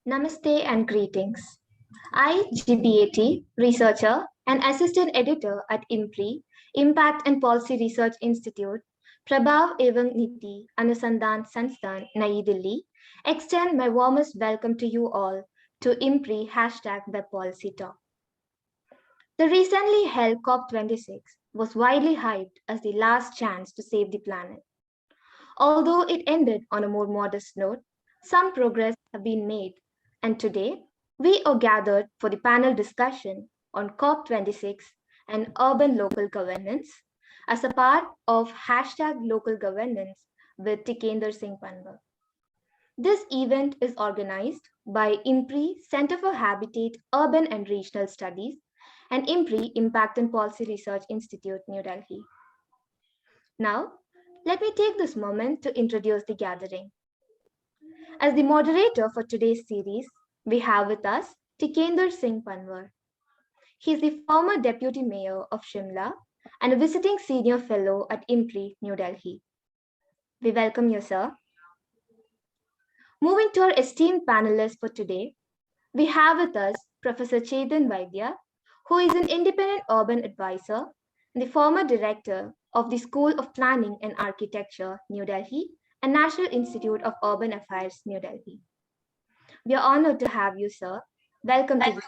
Namaste and greetings. I, GBAT, researcher and assistant editor at IMPRI, Impact and Policy Research Institute, Prabhav Evang Niti Anusandhan Sansthan, Nai Delhi, extend my warmest welcome to you all to IMPRI #Web Policy Talk. The recently held COP26 was widely hyped as the last chance to save the planet. Although it ended on a more modest note, some progress have been made, and today we are gathered for the panel discussion on COP26 and urban local governance as a part of #Local Governance with Tikender Singh Panwar. This event is organized by IMPRI Center for Habitat, Urban and Regional Studies and IMPRI Impact and Policy Research Institute, New Delhi. Now, let me take this moment to introduce the gathering. As the moderator for today's series, we have with us Tikender Singh Panwar. He is the former Deputy Mayor of Shimla and a visiting senior fellow at IMPRI, New Delhi. We welcome you, sir. Moving to our esteemed panelists for today, we have with us Professor Chetan Vaidya, who is an independent urban advisor and the former director of the School of Planning and Architecture, New Delhi, and National Institute of Urban Affairs, New Delhi. We are honored to have you, sir. Welcome to the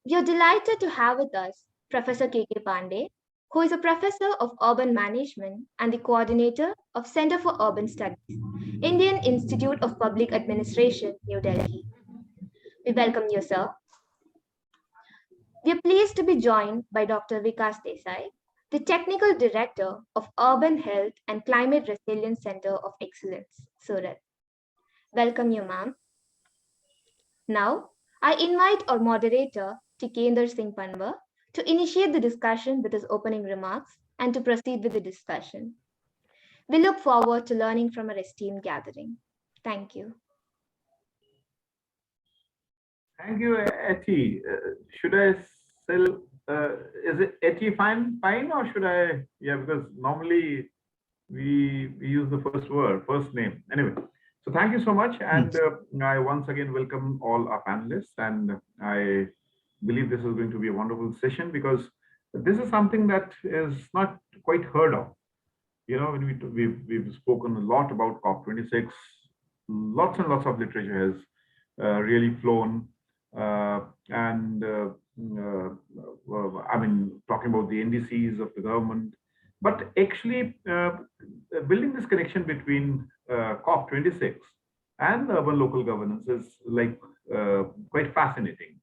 We are delighted to have with us Professor K. Pandey, who is a professor of urban management and the coordinator of Center for Urban Studies, Indian Institute of Public Administration, New Delhi. We welcome you, sir. We are pleased to be joined by Dr. Vikas Desai, the Technical Director of Urban Health and Climate Resilience Center of Excellence, Surat. Welcome you, ma'am. Now, I invite our moderator, Tikender Singh Panwar, to initiate the discussion with his opening remarks and to proceed with the discussion. We look forward to learning from our esteemed gathering. Thank you. Thank you, Etty. Should I still, is it Etty fine, or should I, because normally we use the first name. Anyway, so thank you so much. And I once again welcome all our panelists. And I believe this is going to be a wonderful session because this is something that is not quite heard of. You know, when we've spoken a lot about COP26, lots and lots of literature has really flown. I mean, talking about the NDCs of the government, but actually building this connection between COP26 and urban local governance is like quite fascinating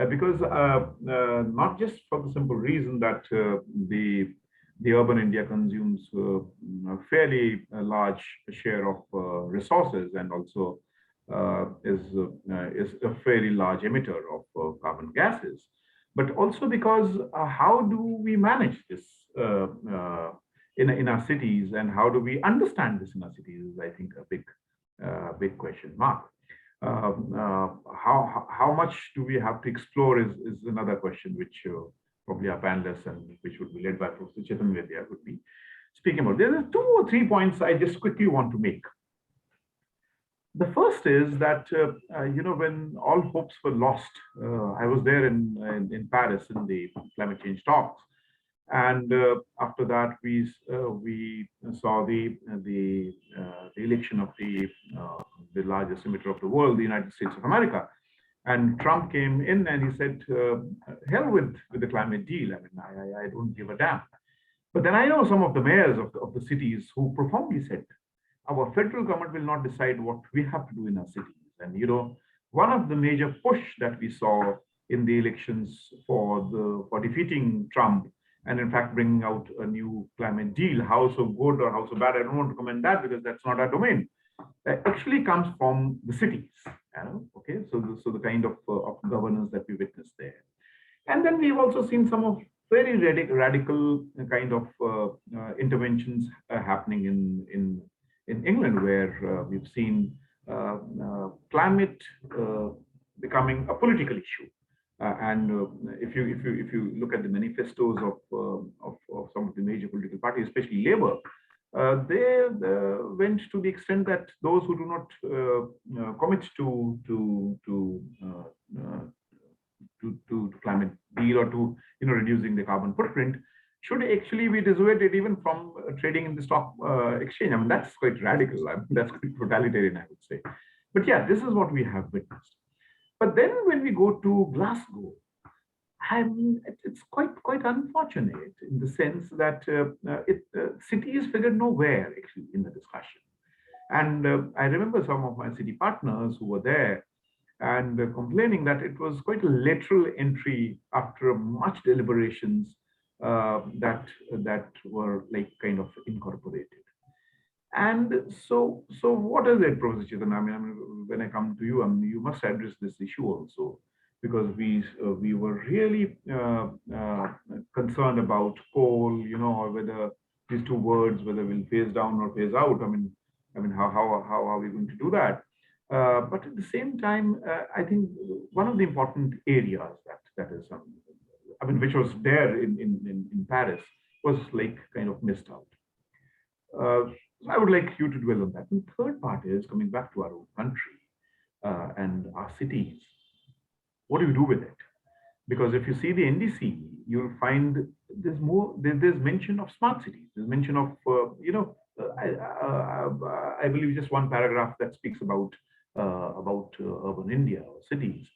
because not just for the simple reason that the urban India consumes a fairly large share of resources and also is a fairly large emitter of carbon gases, but also because how do we manage this in our cities, and how do we understand this in our cities is, I think, a big question mark. How much do we have to explore is another question, which probably our panelists and which would be led by Professor Chetan Vaidya would be speaking about. There are 2 or 3 points I just quickly want to make. The first is that, when all hopes were lost, I was there in Paris in the climate change talks. And after that, we saw the election of the largest emitter of the world, the United States of America. And Trump came in and he said, hell with the climate deal. I mean, I don't give a damn. But then I know some of the mayors of the cities who profoundly said, our federal government will not decide what we have to do in our cities. And, one of the major push that we saw in the elections for defeating Trump, and in fact bringing out a new climate deal, how so good or how so bad, I don't want to comment that because that's not our domain, actually comes from the cities. Okay, so the kind of governance that we witnessed there. And then we've also seen some of very radical kind of interventions happening in England, where we've seen climate becoming a political issue. If you look at the manifestos of some of the major political parties, especially Labour, they went to the extent that those who do not commit to climate deal or to reducing the carbon footprint should actually be dissuaded even from trading in the stock exchange. I mean, that's quite radical. I mean, that's quite totalitarian, I would say. But yeah, this is what we have witnessed. But then when we go to Glasgow, I mean, it's quite unfortunate in the sense that cities figured nowhere actually in the discussion. And I remember some of my city partners who were there and complaining that it was quite a lateral entry after much deliberations that were like kind of incorporated. And so what is it, Professor Chetan? I mean, when I come to you, I mean, you must address this issue also, because we were really concerned about coal, or whether these two words, whether we'll phase down or phase out. I mean, how are we going to do that? But at the same time, I think one of the important areas that is, I mean, which was there in Paris, was like kind of missed out. I would like you to dwell on that. And the third part is coming back to our own country and our cities. What do you do with it? Because if you see the NDC, you'll find there's mention of smart cities. There's mention of, I believe just one paragraph that speaks about urban India or cities,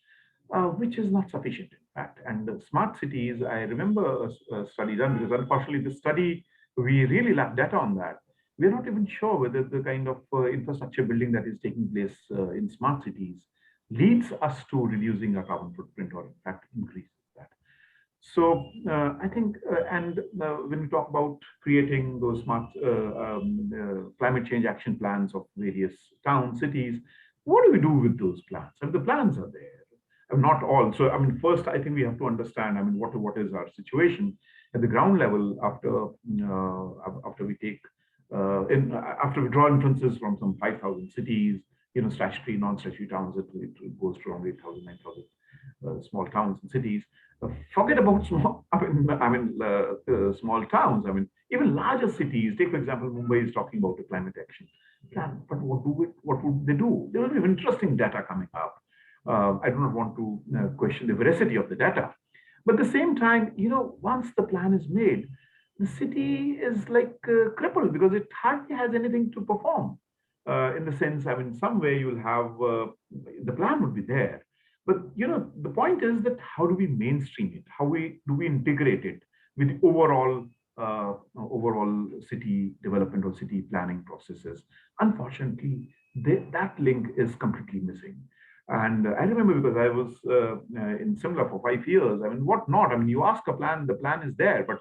which is not sufficient in fact. And the smart cities, I remember a study done, because unfortunately the study, we really lack data on that. We're not even sure whether the kind of infrastructure building that is taking place in smart cities leads us to reducing our carbon footprint, or in fact increases that. So I think, and when we talk about creating those smart climate change action plans of various towns, cities, what do we do with those plans? And the plans are there, not all. So I mean, first I think we have to understand, I mean, what is our situation at the ground level after we take after we draw inferences from some 5,000 cities, statutory, non-statutory towns, it goes to around 8,000, 9,000 small towns and cities. Forget about small, small towns. I mean, even larger cities. Take, for example, Mumbai is talking about a climate action plan. But what would they do? There will be interesting data coming up. I do not want to question the veracity of the data. But at the same time, once the plan is made, the city is like crippled because it hardly has anything to perform. In the sense, I mean, somewhere you'll have, the plan would be there. But, the point is that how do we mainstream it? How do we integrate it with the overall city development or city planning processes? Unfortunately, that link is completely missing. And I remember, because I was in Shimla for 5 years, I mean, what not? I mean, you ask a plan, the plan is there, but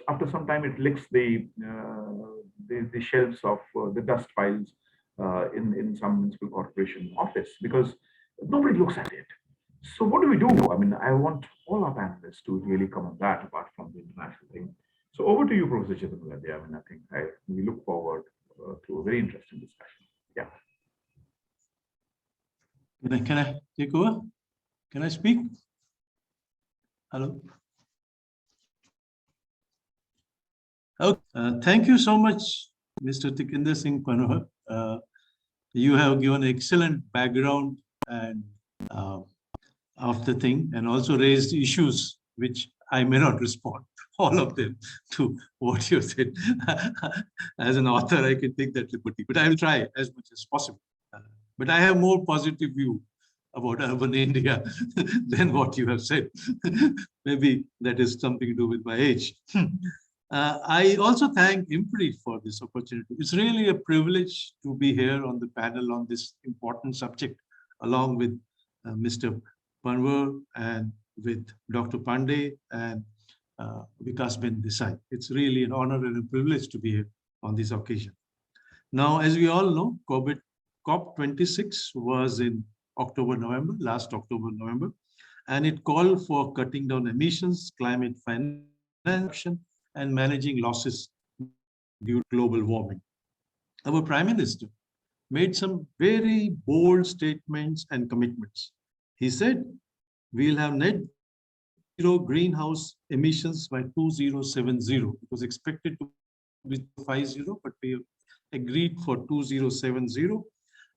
after some time it licks the shelves of the dust files in some municipal corporation office, because nobody looks at it. So what do we do? I mean, I want all our panelists to really come on that, apart from the international thing. So over to you, Professor Chetan. I mean, I think we look forward to a very interesting discussion. Yeah. Can I take over? Can I speak? Hello. Okay. Thank you so much, Mr. Tikender Singh Panwar. You have given excellent background and of the thing, and also raised issues which I may not respond, all of them, to what you said. As an author, I can take that liberty, but I will try as much as possible. But I have more positive view about urban India than what you have said. Maybe that is something to do with my age. I also thank IMPRI for this opportunity. It's really a privilege to be here on the panel on this important subject, along with Mr. Panwar and with Dr. Pandey and Vikas Desai. It's really an honor and a privilege to be here on this occasion. Now, as we all know, COP26 was in last October, November, and it called for cutting down emissions, climate finance, and managing losses due to global warming. Our Prime Minister made some very bold statements and commitments. He said, we'll have net zero greenhouse emissions by 2070. It was expected to with 50, but we agreed for 2070.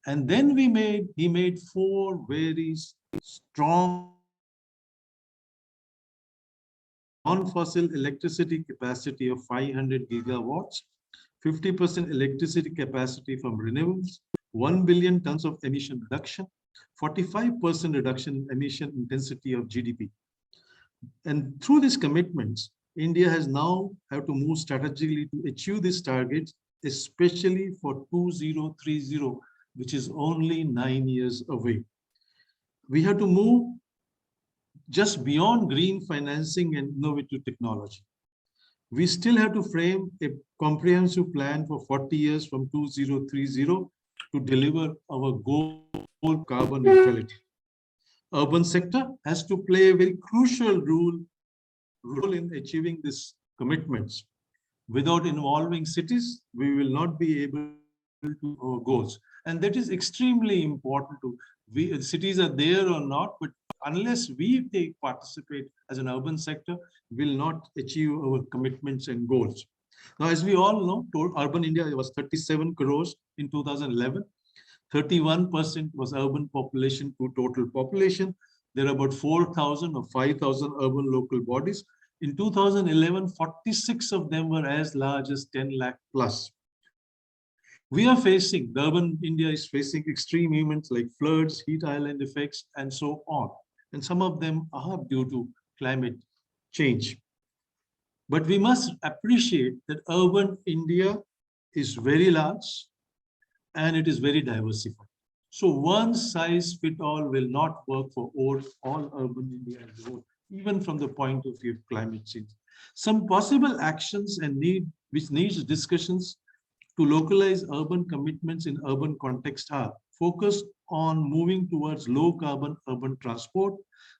And then he made 4 very strong non-fossil electricity capacity of 500 gigawatts, 50% electricity capacity from renewables, 1 billion tons of emission reduction, 45% reduction in emission intensity of GDP. And through these commitments, India has now have to move strategically to achieve these targets, especially for 2030, which is only 9 years away. We have to move just beyond green financing and innovative technology. We still have to frame a comprehensive plan for 40 years from 2030 to deliver our goal carbon neutrality. Urban sector has to play a very crucial role in achieving these commitments. Without involving cities, we will not be able to our goals. And that is extremely important to, cities are there or not, but unless we participate as an urban sector, will not achieve our commitments and goals. Now, as we all know, urban India was 37 crores in 2011. 31% was urban population to total population. There are about 4,000 or 5,000 urban local bodies. In 2011, 46 of them were as large as 10 lakh plus. We are facing, the urban India is facing extreme events like floods, heat island effects, and so on. And some of them are due to climate change. But we must appreciate that urban India is very large and it is very diversified. So one size fit all will not work for all urban India, even from the point of view of climate change. Some possible actions and which needs discussions to localize urban commitments in urban context are focused on moving towards low carbon urban transport.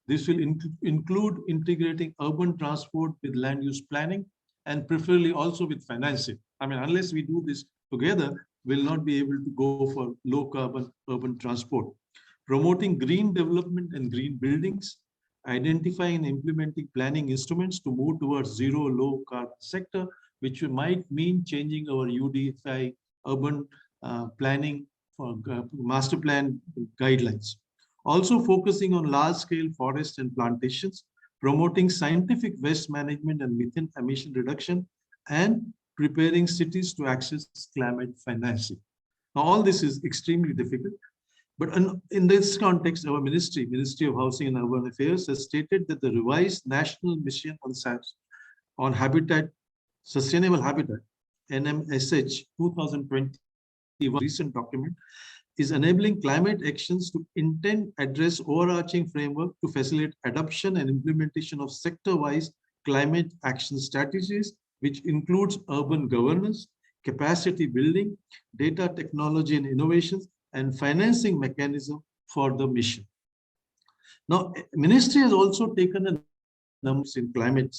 This will include integrating urban transport with land use planning and preferably also with financing. I mean, unless we do this together, we'll not be able to go for low carbon urban transport. Promoting green development and green buildings, identifying and implementing planning instruments to move towards zero low carbon sector, which might mean changing our UDFI urban planning for master plan guidelines. Also focusing on large scale forest and plantations, promoting scientific waste management and methane emission reduction, and preparing cities to access climate financing. Now, all this is extremely difficult, but in this context, our Ministry of Housing and Urban Affairs has stated that the revised National Mission on Habitat, Sustainable Habitat, NMSH 2021 recent document, is enabling climate actions to address overarching framework to facilitate adoption and implementation of sector-wise climate action strategies, which includes urban governance, capacity building, data technology and innovations, and financing mechanism for the mission. Now, Ministry has also taken a number in climate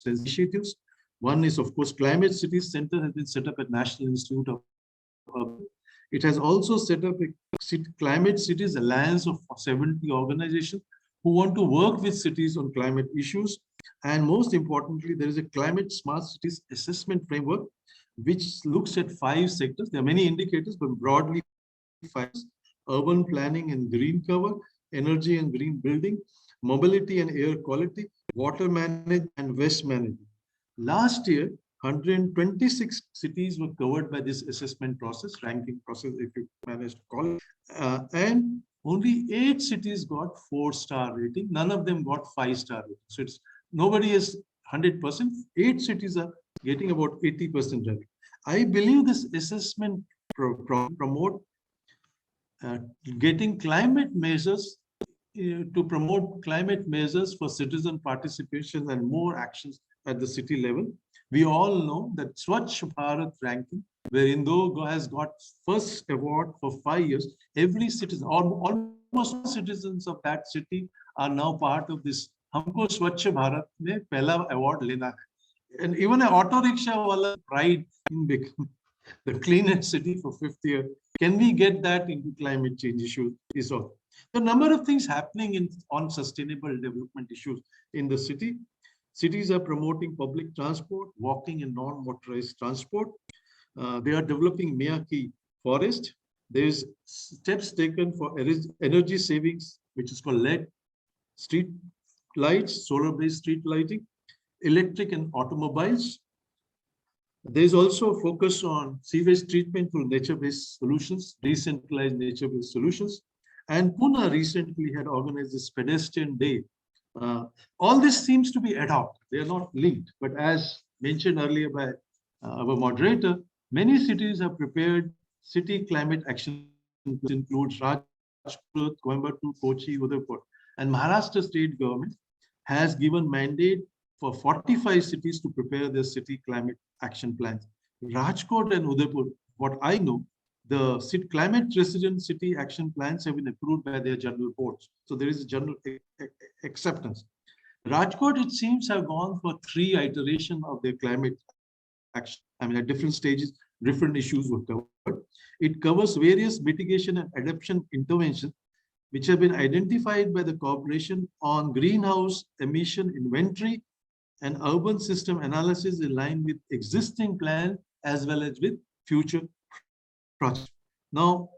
initiatives. One is, of course, Climate Cities Center has been set up at National Institute of Urban. It has also set up a Climate Cities Alliance of 70 organizations who want to work with cities on climate issues. And most importantly, there is a Climate Smart Cities Assessment Framework, which looks at 5 sectors. There are many indicators, but broadly 5: urban planning and green cover, energy and green building, mobility and air quality, water management, and waste management. Last year, 126 cities were covered by this assessment process, ranking process, if you manage to call it. And only 8 cities got 4-star rating. None of them got 5-star rating. So it's nobody is 100%. 8 cities are getting about 80% rating. I believe this assessment promote getting climate measures to promote climate measures for citizen participation and more actions at the city level. We all know that Swachh Bharat ranking, where Indore has got first award for 5 years, every citizen, almost all citizens of that city are now part of this. Humko Swachh Bharat mein pehla award lena hai. And even an auto rickshaw wala pride in becoming the cleanest city for 5th year. Can we get that into climate change issues? Is all. The number of things happening on sustainable development issues in the city. Cities are promoting public transport, walking and non-motorized transport. They are developing Miyaki forest. There is steps taken for energy savings, which is called LED street lights, solar-based street lighting, electric and automobiles. There is also a focus on sewage treatment through nature-based solutions, decentralized nature-based solutions. And Pune recently had organized this pedestrian day. All this seems to be ad hoc. They are not linked. But as mentioned earlier by our moderator, many cities have prepared city climate action plans, includes Rajkot, Coimbatore, Kochi, Udaipur. And Maharashtra state government has given mandate for 45 cities to prepare their city climate action plans. Rajkot and Udaipur, what I know, the climate resident city action plans have been approved by their general boards. So there is a general acceptance. Rajkot, it seems, have gone for 3 iterations of their climate action. I mean, at different stages, different issues were covered. It covers various mitigation and adaptation interventions which have been identified by the corporation on greenhouse emission inventory and urban system analysis in line with existing plan as well as with future projects. Now,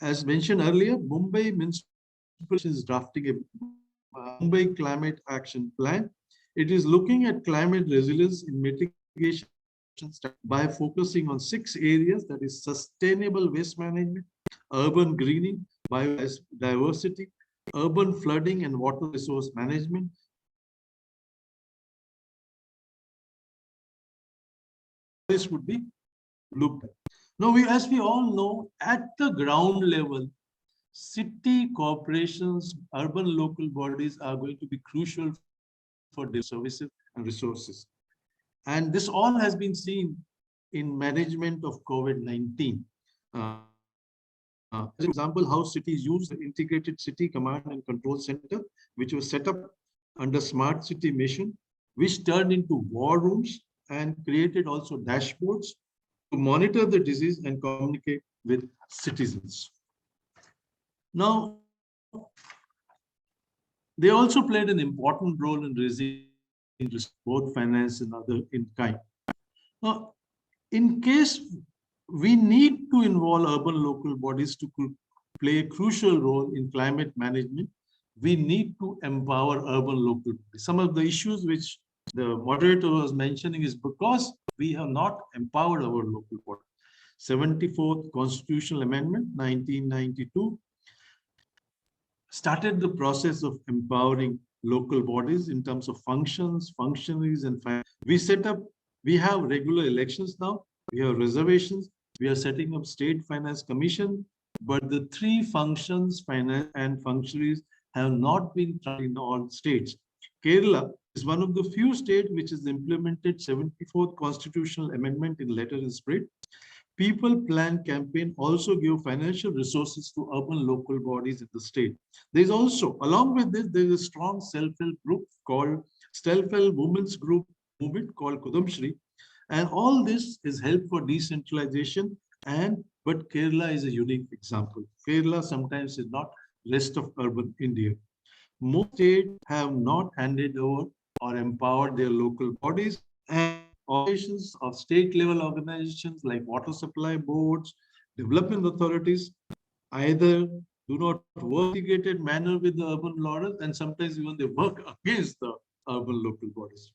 as mentioned earlier, Mumbai Municipal is drafting a Mumbai Climate Action Plan. It is looking at climate resilience in mitigation by focusing on 6 areas, that is sustainable waste management, urban greening, biodiversity, urban flooding and water resource management. This would be looked at. Now, as we all know, at the ground level, city corporations, urban local bodies are going to be crucial for their services and resources. And this all has been seen in management of COVID-19. For example, how cities use the integrated city command and control center, which was set up under smart city mission, which turned into war rooms and created also dashboards to monitor the disease and communicate with citizens. Now, they also played an important role in raising both finance and other in kind. Now, in case we need to involve urban local bodies to play a crucial role in climate management, we need to empower urban local bodies. Some of the issues which the moderator was mentioning is because we have not empowered our local bodies. 74th Constitutional Amendment, 1992, started the process of empowering local bodies in terms of functions, functionaries, and we have regular elections now, we have reservations, we are setting up State Finance Commission, but the 3 functions, finance and functionaries, have not been tried in all states. Kerala is one of the few states which has implemented 74th Constitutional Amendment in letter and spirit. People Plan campaign also give financial resources to urban local bodies in the state. There is also, along with this, there is a strong self-help group called Self-Help Women's Group Movement called Kudamshri. And all this is help for decentralization. But Kerala is a unique example. Kerala sometimes is not rest of urban India. Most states have not handed over or empowered their local bodies, and operations of state level organizations like water supply boards, development authorities, either do not work in an integrated manner with the urban borders, and sometimes even they work against the urban local bodies.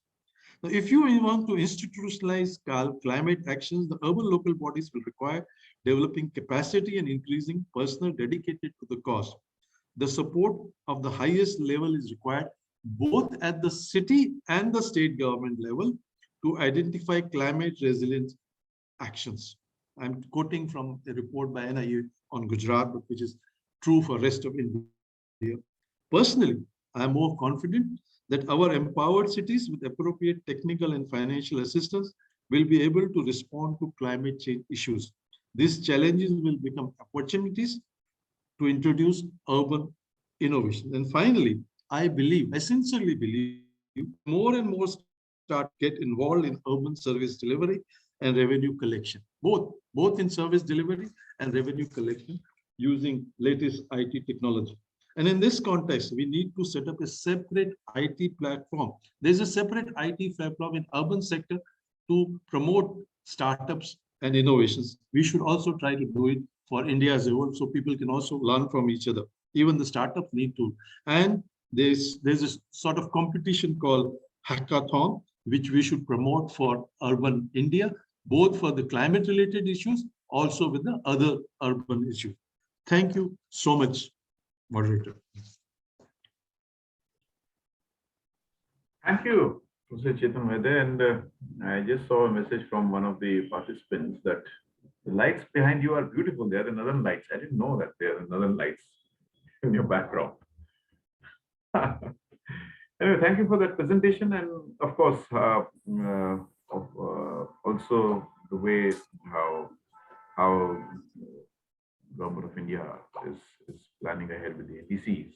Now, if you want to institutionalize climate actions, the urban local bodies will require developing capacity and increasing personnel dedicated to the cause. The support of the highest level is required both at the city and the state government level to identify climate resilient actions. I'm quoting from a report by NIUA on Gujarat, but which is true for rest of India. Personally, I'm more confident that our empowered cities with appropriate technical and financial assistance will be able to respond to climate change issues. These challenges will become opportunities to introduce urban innovation. And finally, I sincerely believe, more and more start get involved in urban service delivery and revenue collection, both in service delivery and revenue collection using latest IT technology. And in this context, we need to set up a separate IT platform. There's a separate IT platform in urban sector to promote startups and innovations. We should also try to do it for India as a whole, so people can also learn from each other. Even the startups need to. And there's a sort of competition called hackathon, which we should promote for urban India, both for the climate related issues, also with the other urban issues. Thank you so much, Moderator. Thank you, Professor Chetan Vaidya. And I just saw a message from one of the participants that the lights behind you are beautiful. They are the northern lights. I didn't know that they are the northern lights in your background. Anyway, thank you for that presentation, and of course, also the way how Government of India is planning ahead with the ADCs.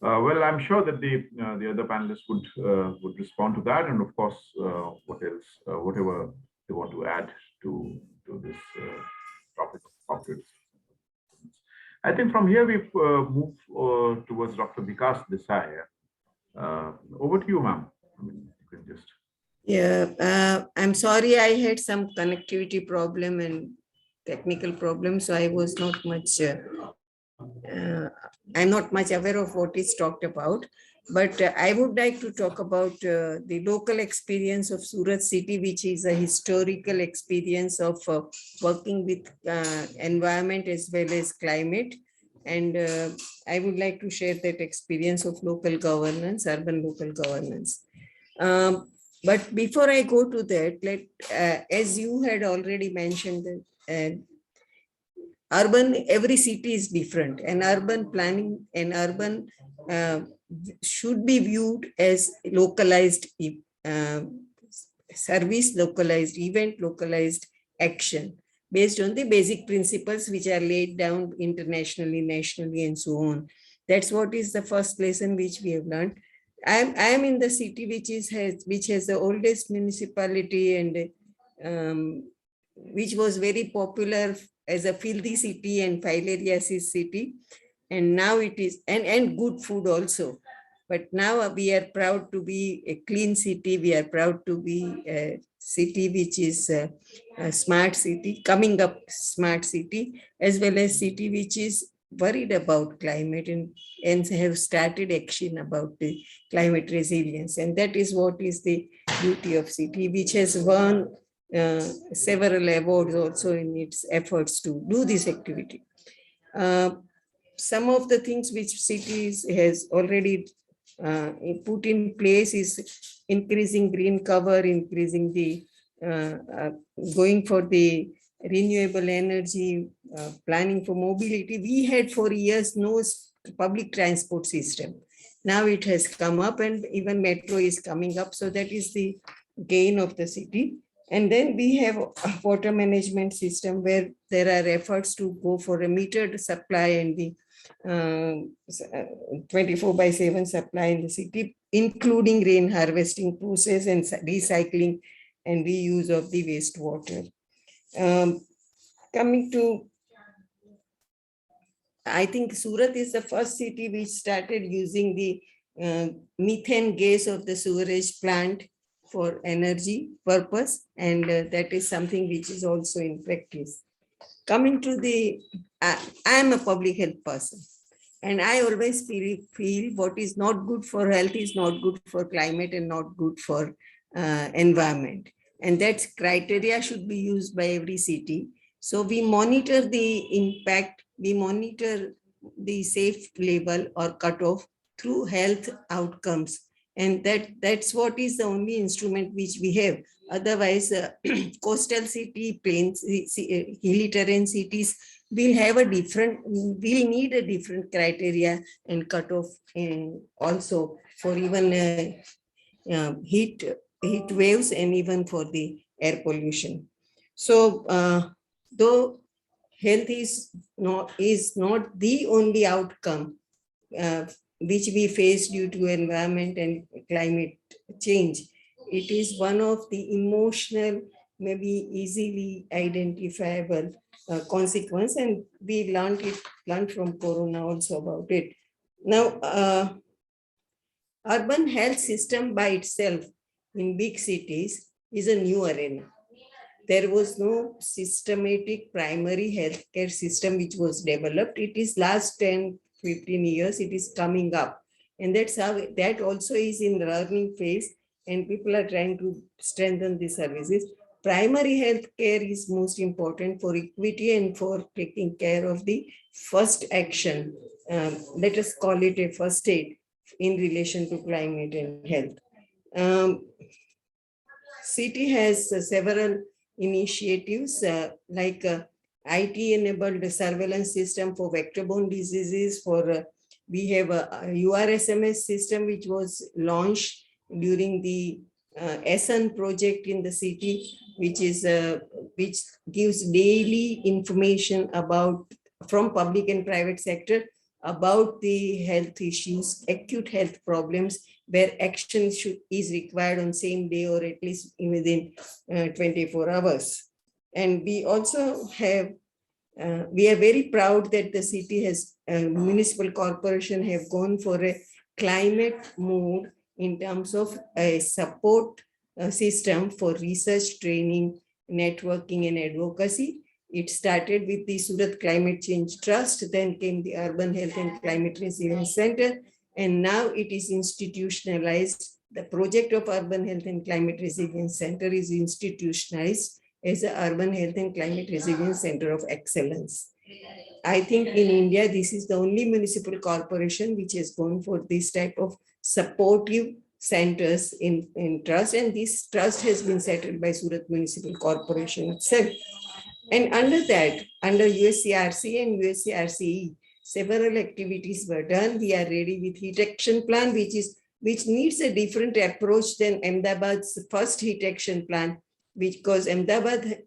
Well, I'm sure that the other panelists would respond to that, and of course, what else, whatever they want to add to this topic of corporate. I think from here we move towards Dr. Vikas Desai. Over to you, ma'am. I mean, you can just. Yeah, I'm sorry, I had some connectivity problem and technical problem, so I was not much. I'm not much aware of what is talked about, but I would like to talk about the local experience of Surat city, which is a historical experience of working with environment as well as climate. And I would like to share that experience of local governance, urban local governance. But before I go to that, as you had already mentioned, urban, every city is different, and urban planning and urban should be viewed as localized service, localized event, localized action based on the basic principles which are laid down internationally, nationally, and so on. That's what is the first lesson which we have learned. I am in the city which has the oldest municipality and which was very popular as a filthy city and filariasis city, and now it is and good food also. But now we are proud to be a clean city. We are proud to be a city which is a smart city, coming up smart city, as well as city which is worried about climate and have started action about the climate resilience. And that is what is the beauty of city, which has won several awards also in its efforts to do this activity. Some of the things which cities has already put in place is increasing green cover, increasing the going for the renewable energy, planning for mobility. We had for years no public transport system. Now it has come up, and even metro is coming up. So that is the gain of the city. And then we have a water management system where there are efforts to go for a metered supply and the 24/7 supply in the city, including rain harvesting process and recycling and reuse of the wastewater. Coming to, I think Surat is the first city which started using the methane gas of the sewerage plant for energy purpose, and that is something which is also in practice. Coming to the, I am a public health person, and I always feel what is not good for health is not good for climate and not good for environment. And that criteria should be used by every city. So we monitor the impact, we monitor the safe level or cutoff through health outcomes. And that's what is the only instrument which we have. Otherwise, coastal city, plains, hilly terrain cities will have a different, will need a different criteria and cutoff, and also for even heat waves and even for the air pollution. So though health is not the only outcome which we face due to environment and climate change, it is one of the emotional, maybe easily identifiable consequence, and we learned from Corona also about it. Now, urban health system by itself in big cities is a new arena. There was no systematic primary healthcare system which was developed. It is last 10, 15 years, it is coming up. And that's how that also is in the learning phase, and people are trying to strengthen the services. Primary health care is most important for equity and for taking care of the first action. Let us call it a first aid in relation to climate and health. City has several initiatives like IT-enabled surveillance system for vector-borne diseases. We have a URSMS system which was launched during the SN project in the city, which gives daily information from public and private sector about the health issues, acute health problems, where action is required on same day or at least within 24 hours. And we also have, we are very proud that the city has, municipal corporation have gone for a climate mode in terms of a support system for research, training, networking and advocacy. It started with the Surat Climate Change Trust, then came the Urban Health and Climate Resilience Center, and now it is institutionalized. The project of Urban Health and Climate Resilience Center is institutionalized as the Urban Health and Climate Resilience Center of Excellence. I think in India, this is the only municipal corporation which has gone for this type of supportive centers in trust, and this trust has been settled by Surat Municipal Corporation itself. And under that, under UHCRCE and UHCRCE, several activities were done. We are ready with heat action plan, which needs a different approach than Ahmedabad's first heat action plan, because Ahmedabad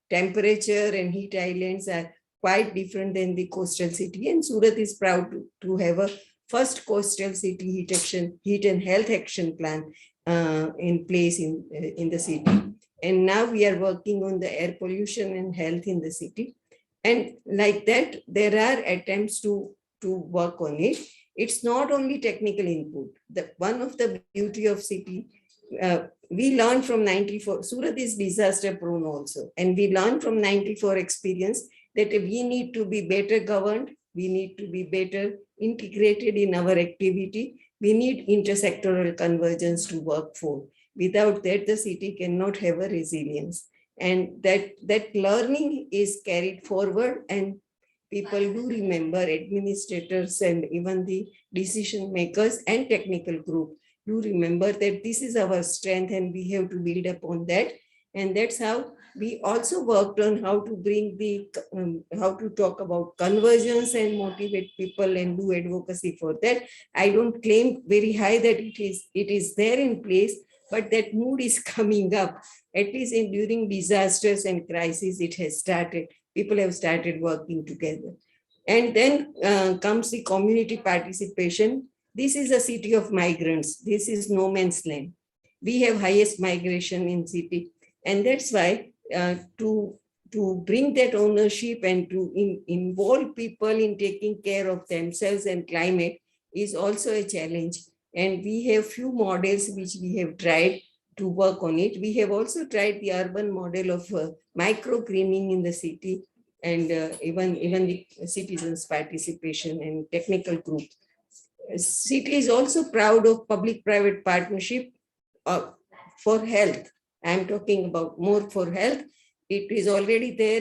temperature and heat islands are quite different than the coastal city. And Surat is proud to have a first coastal city heat and health action plan in place in the city. And now we are working on the air pollution and health in the city. And like that, there are attempts to work on it. It's not only technical input. One of the beauty of city, we learned from 94, Surat is disaster prone also. And we learned from 94 experience that we need to be better governed. We need to be better integrated in our activity. We need intersectoral convergence to work for. Without that, the city cannot have a resilience. And that learning is carried forward, and people do remember, administrators and even the decision makers and technical group do remember that this is our strength and we have to build upon that. And that's how we also worked on how to bring how to talk about convergence and motivate people and do advocacy for that. I don't claim very high that it is there in place, but that mood is coming up. At least during disasters and crises, it has started. People have started working together. And then comes the community participation. This is a city of migrants. This is no man's land. We have highest migration in city. And that's why to bring that ownership and to involve people in taking care of themselves and climate is also a challenge. And we have few models which we have tried to work on it. We have also tried the urban model of microgreening in the city, and even the citizens' participation and technical group. City is also proud of public-private partnership for health. I'm talking about more for health. It is already there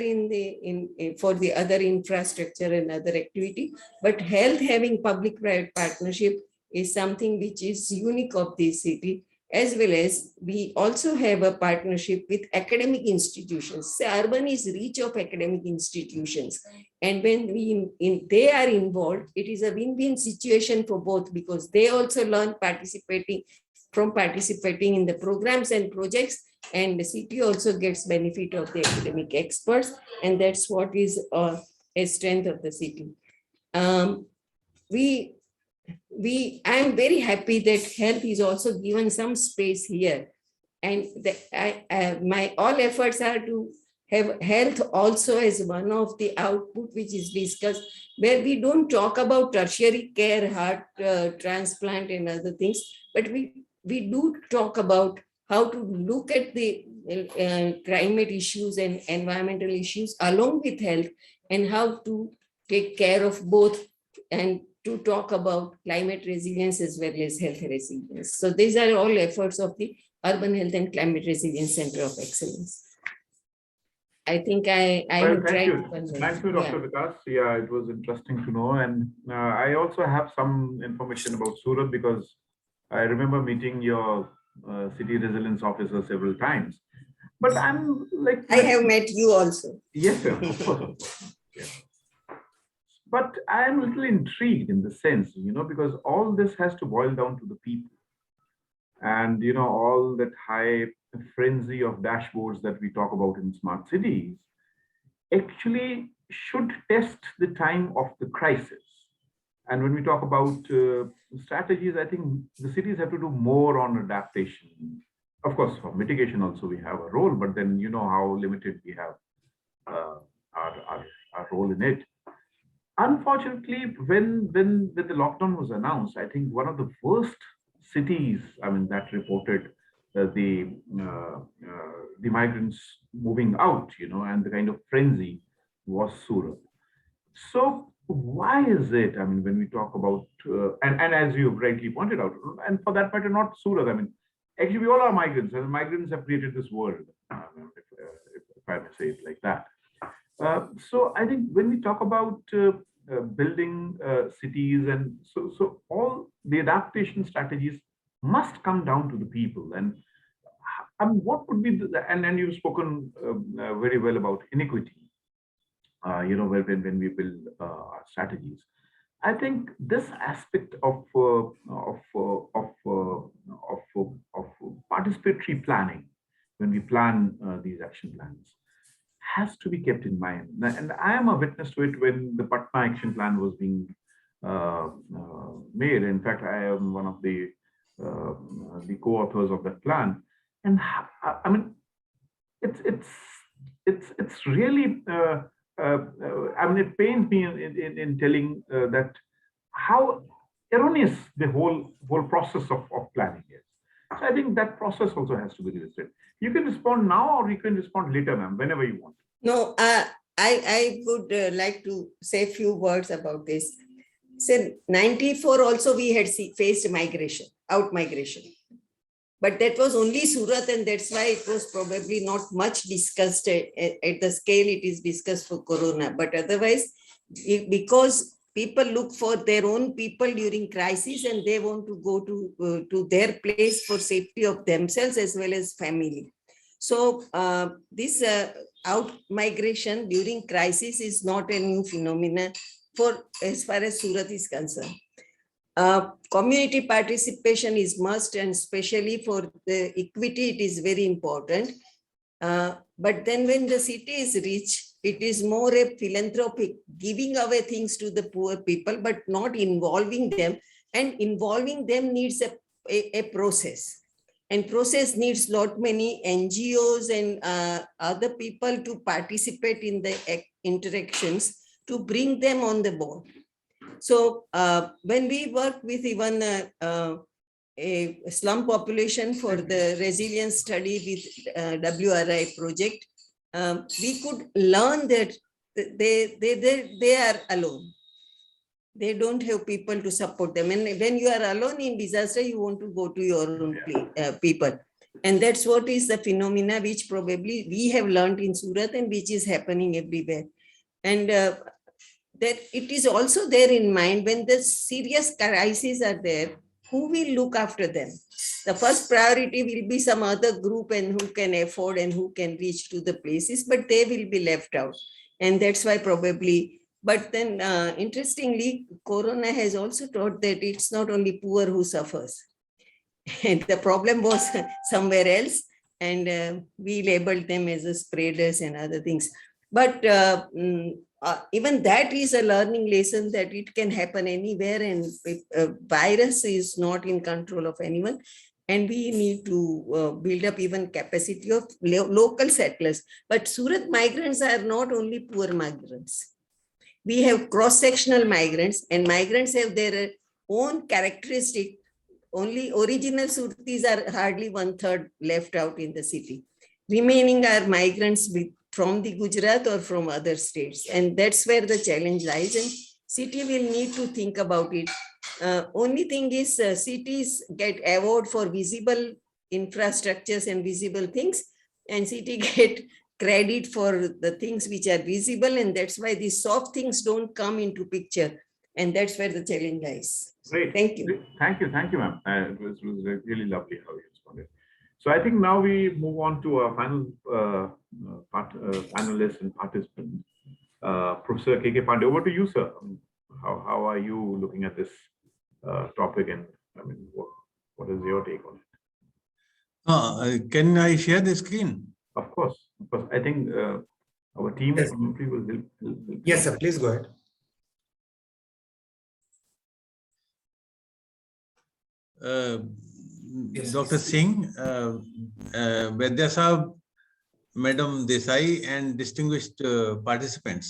for the other infrastructure and other activity, but health having public-private partnership is something which is unique of this city, as well as we also have a partnership with academic institutions. So urban is rich of academic institutions. And when they are involved, it is a win-win situation for both, because they also learn participating in the programs and projects, and the city also gets benefit of the academic experts. And that's what is a strength of the city. I am very happy that health is also given some space here, and my all efforts are to have health also as one of the output which is discussed, where we don't talk about tertiary care, heart transplant and other things, but we do talk about how to look at the climate issues and environmental issues along with health, and how to take care of both, and to talk about climate resilience as well as health resilience. So these are all efforts of the Urban Health and Climate Resilience Center of Excellence. I think I have tried to convey. Thank you, Dr. Vikas. Yeah, it was interesting to know. And I also have some information about Surat, because I remember meeting your city resilience officer several times. But I'm like... I have met you also. Yes, sir. Of course. Yeah. But I'm a little intrigued in the sense, because all this has to boil down to the people. And, all that high frenzy of dashboards that we talk about in smart cities actually should test the time of the crisis. And when we talk about strategies, I think the cities have to do more on adaptation. Of course, for mitigation also we have a role, but then how limited we have our role in it. Unfortunately, when the lockdown was announced, I think one of the first cities, that reported the migrants moving out, and the kind of frenzy was Surat. So why is it, when we talk about, and as you rightly pointed out, and for that matter, not Surat, actually we all are migrants, and migrants have created this world, if I may say it like that. So I think when we talk about building cities, and so all the adaptation strategies must come down to the people. And what would be and you've spoken very well about inequity, when we build our strategies. I think this aspect of participatory planning, when we plan these action plans, has to be kept in mind. And I am a witness to it when the Patna action plan was being made. In fact, I am one of the co-authors of that plan. And it's really it pains me in telling that how erroneous the whole process of planning is. So I think that process also has to be revisited. You can respond now, or you can respond later, ma'am, whenever you want. No, I would like to say a few words about this. So 94 also we had faced migration, out migration. But that was only Surat, and that's why it was probably not much discussed at the scale it is discussed for Corona. But otherwise, because people look for their own people during crisis, and they want to go to their place for safety of themselves as well as family. So this out migration during crisis is not a new phenomenon for as far as Surat is concerned. Community participation is must, and especially for the equity, it is very important. But then when the city is rich, it is more a philanthropic, giving away things to the poor people, but not involving them. And involving them needs a process. And process needs lot many NGOs and other people to participate in the interactions to bring them on the board. So when we work with even a slum population for the resilience study with WRI project, we could learn that they are alone. They don't have people to support them. And when you are alone in disaster, you want to go to your own people. And that's what is the phenomena which probably we have learned in Surat and which is happening everywhere. And that it is also there in mind when the serious crises are there, who will look after them? The first priority will be some other group and who can afford and who can reach to the places, but they will be left out. And that's why probably, but then interestingly, Corona has also taught that it's not only poor who suffers. And the problem was somewhere else, and we labeled them as the spreaders and other things. But even that is a learning lesson that it can happen anywhere, and virus is not in control of anyone. and we need to build up even capacity of local settlers. But Surat migrants are not only poor migrants. We have cross-sectional migrants, and migrants have their own characteristic. Only original Suratis are hardly 1/3 left out in the city. Remaining are migrants from the Gujarat or from other states. And that's where the challenge lies. And city will need to think about it. Only thing is cities get award for visible infrastructures and visible things, and city get credit for the things which are visible. And that's why these soft things don't come into picture. And that's where the challenge lies. Great. Thank you. Thank you, ma'am. It was really lovely how you responded. So I think now we move on to our final panelists and participants. Professor K. Pandey, over to you, sir. How are you looking at this topic, and I mean, what is your take on it? Can I share the screen? Of course. I think our team Yes. at IMPRI will help. Yes, sir. Please go ahead. Yes, Dr. yes. Singh, Vaidya Sahab, Madam Desai, and distinguished participants.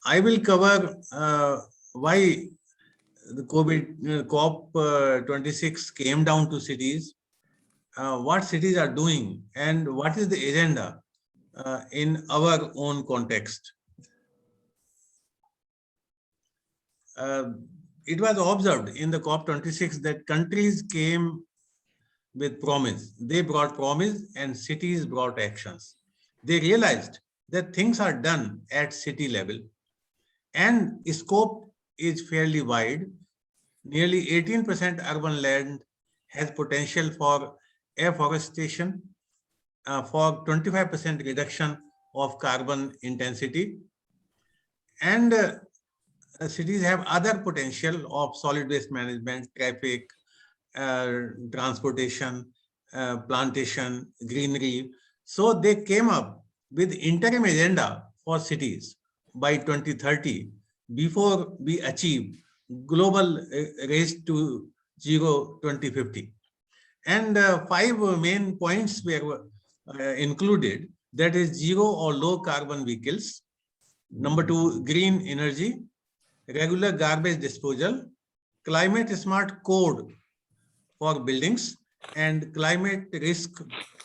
I will cover why the COP26 came down to cities, what cities are doing, and what is the agenda in our own context. It was observed in the COP26 that countries came with promise. They brought promise and cities brought actions. They realized that things are done at city level and scope is fairly wide. Nearly 18% urban land has potential for afforestation, for 25% reduction of carbon intensity. And cities have other potential of solid waste management, traffic, transportation, plantation, greenery. So they came up with interim agenda for cities by 2030 before we achieve global race to zero 2050. And 5 main points were included, that is zero or low carbon vehicles. Number 2, green energy, regular garbage disposal, climate smart code for buildings, and climate risk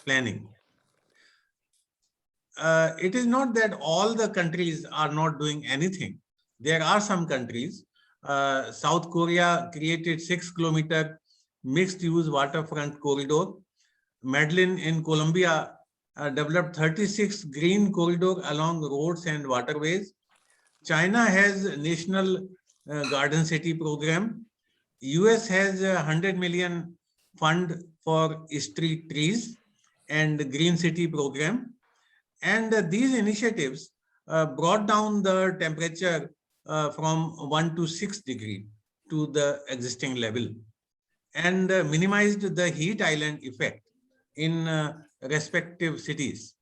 planning. It is not that all the countries are not doing anything. There are some countries. South Korea created 6-kilometer mixed use waterfront corridor. Medellin in Colombia developed 36 green corridor along roads and waterways. China has a national garden city program. US has a 100 million fund for street trees and green city program. And these initiatives brought down the temperature from 1 to 6 degrees to the existing level and minimized the heat island effect in respective cities.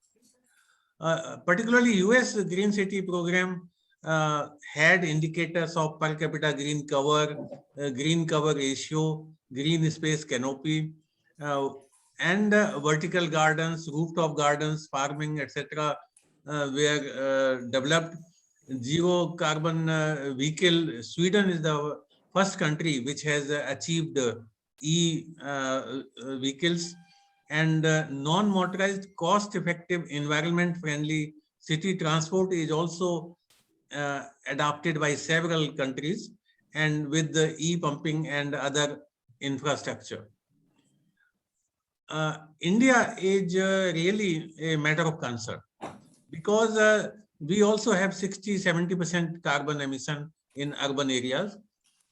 Particularly US Green City program had indicators of per capita green cover ratio, green space canopy, and vertical gardens, rooftop gardens, farming, etc. Were developed. Zero carbon vehicle. Sweden is the first country which has achieved vehicles, and non-motorized, cost-effective, environment-friendly city transport is also adopted by several countries, and with the e-pumping and other infrastructure. India is really a matter of concern because we also have 60-70% carbon emission in urban areas,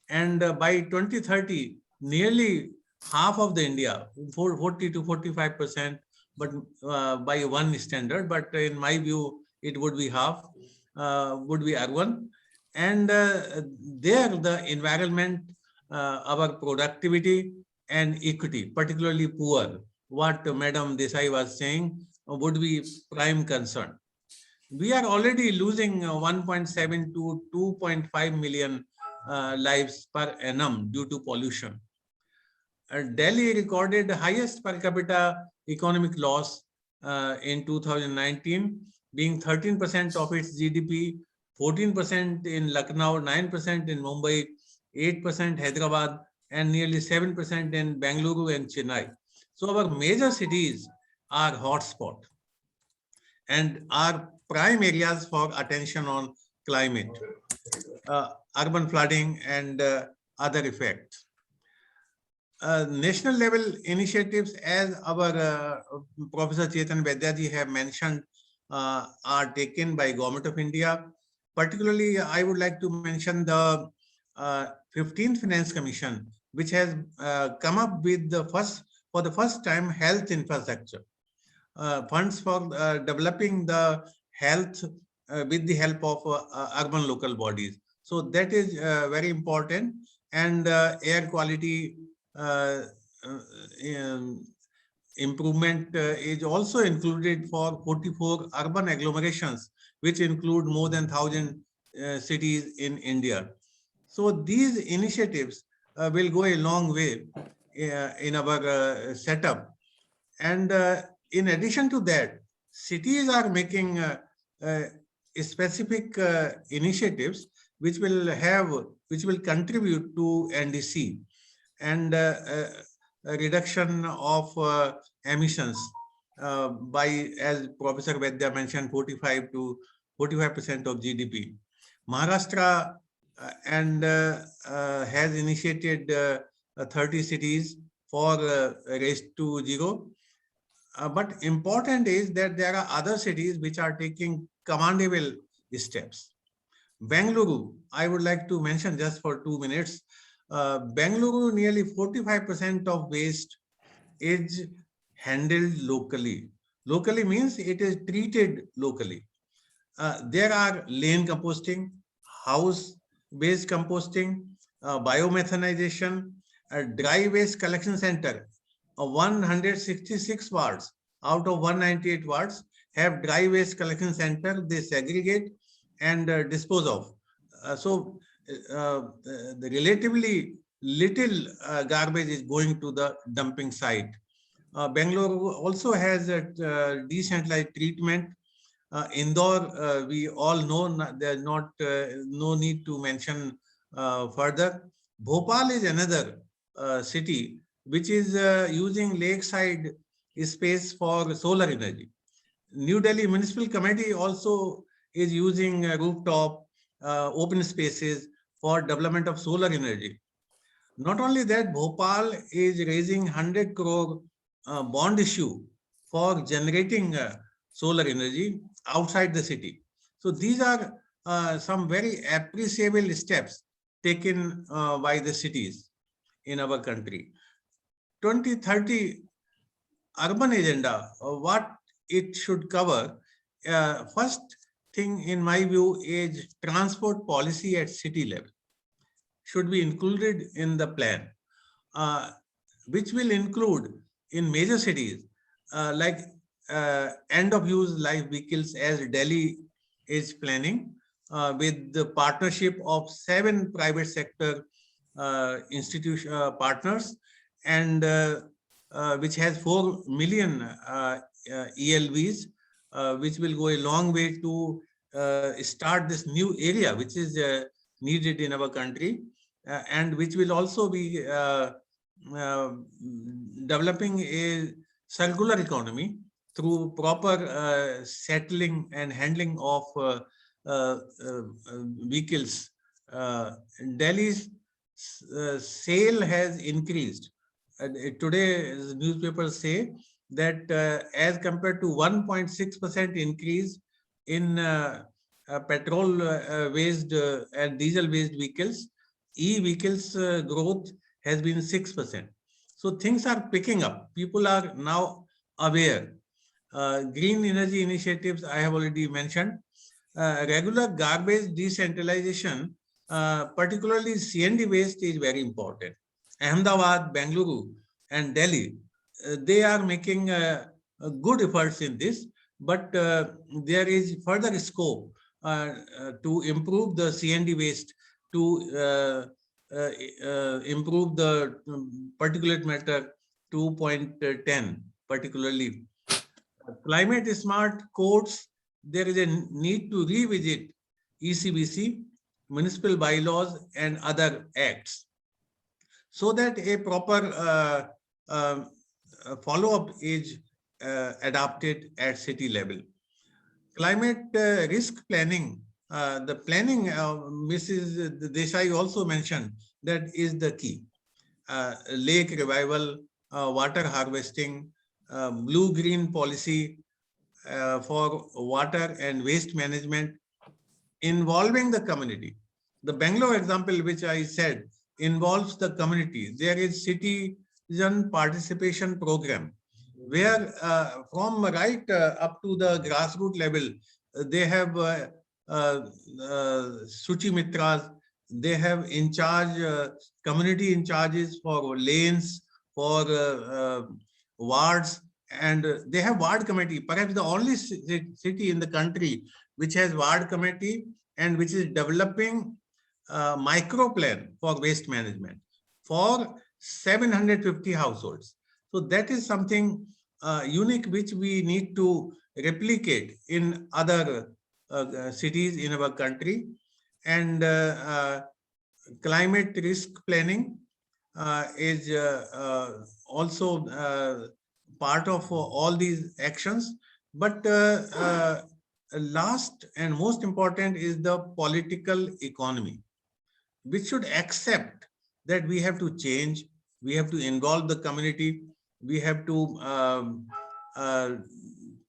and by 2030, nearly half of the India, 40 to 45%, but by one standard, but in my view, it would be half, would be urban. And there the environment, our productivity and equity, particularly poor, what Madam Desai was saying, would be prime concern. We are already losing 1.7 to 2.5 million lives per annum due to pollution. Delhi recorded the highest per capita economic loss in 2019, being 13% of its GDP, 14% in Lucknow, 9% in Mumbai, 8% Hyderabad, and nearly 7% in Bengaluru and Chennai. So our major cities are hotspot and are prime areas for attention on climate, urban flooding, and other effects. National level initiatives, as our Professor Chetan Vaidya have mentioned, are taken by Government of India. Particularly, I would like to mention the 15th Finance Commission, which has come up with for the first time, health infrastructure. Funds for developing the health with the help of urban local bodies. So that is very important. And air quality improvement is also included for 44 urban agglomerations, which include more than 1,000 cities in India. So these initiatives will go a long way in our setup. And in addition to that, cities are making specific initiatives which will contribute to NDC and a reduction of emissions by, as Professor Vaidya mentioned, 45% of GDP. Maharashtra has initiated 30 cities for race to zero. But important is that there are other cities which are taking commendable steps. Bengaluru, I would like to mention just for 2 minutes. Bengaluru, nearly 45% of waste is handled locally. Locally means it is treated locally. There are lane composting, house-based composting, biomethanization, dry waste collection center. 166 wards out of 198 wards have dry waste collection center. They segregate and dispose of. So the relatively little garbage is going to the dumping site. Bangalore also has a decentralized treatment. Indore, we all know, there's not no need to mention further. Bhopal is another city which is using lakeside space for solar energy. New Delhi Municipal Committee also is using rooftop open spaces for development of solar energy. Not only that, Bhopal is raising 100 crore bond issue for generating solar energy outside the city. So these are some very appreciable steps taken by the cities in our country. 2030 urban agenda, what it should cover, first thing in my view is transport policy at city level should be included in the plan, which will include in major cities like end-of-use life vehicles, as Delhi is planning with the partnership of 7 private sector institution partners, and which has 4 million ELVs, which will go a long way to start this new area, which is needed in our country, and which will also be developing a circular economy through proper settling and handling of vehicles. Delhi's sale has increased. Today, newspapers say that as compared to 1.6% increase in petrol-based and diesel-based vehicles, e-vehicles growth has been 6%. So things are picking up. People are now aware. Green energy initiatives, I have already mentioned. Regular garbage decentralization, particularly CND waste, is very important. Ahmedabad, Bengaluru, and Delhi, they are making good efforts in this, but there is further scope to improve the CND waste to improve the particulate matter 2.10, particularly. Climate smart codes, there is a need to revisit ECBC, municipal bylaws, and other acts, so that a proper follow-up is adopted at city level. Climate risk planning, the planning Mrs. Desai also mentioned, that is the key. Lake revival, water harvesting, blue-green policy for water and waste management, involving the community. The Bangalore example, which I said, involves the community. There is citizen participation program, where from right up to the grassroots level, they have Suchi Mitras, they have in charge, community in charges for lanes, for wards, and they have ward committee, perhaps the only city in the country which has ward committee and which is developing micro plan for waste management for 750 households. So that is something unique which we need to replicate in other cities in our country. And climate risk planning is also part of all these actions. But last and most important is the political economy, which should accept that we have to change, we have to involve the community, we have to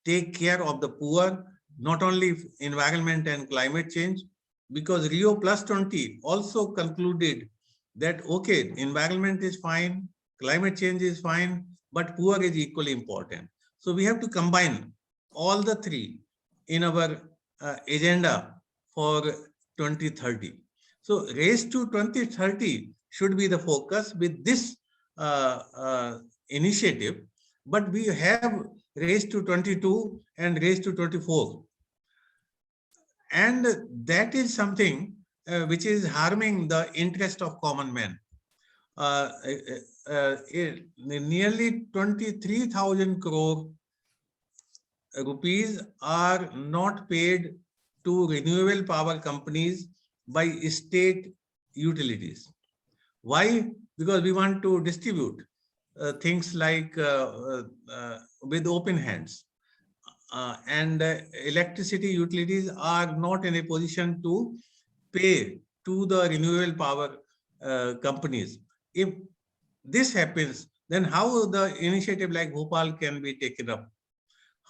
take care of the poor, not only environment and climate change, because Rio +20 also concluded that, okay, environment is fine, climate change is fine, but poor is equally important. So we have to combine all the three in our agenda for 2030. So race to 2030 should be the focus with this initiative, but we have race to 22 and race to 24. And that is something which is harming the interest of common man. Nearly 23,000 crore rupees are not paid to renewable power companies by state utilities. Why? Because we want to distribute things like with open hands. And electricity utilities are not in a position to pay to the renewable power companies. If this happens, then how the initiative like Bhopal can be taken up?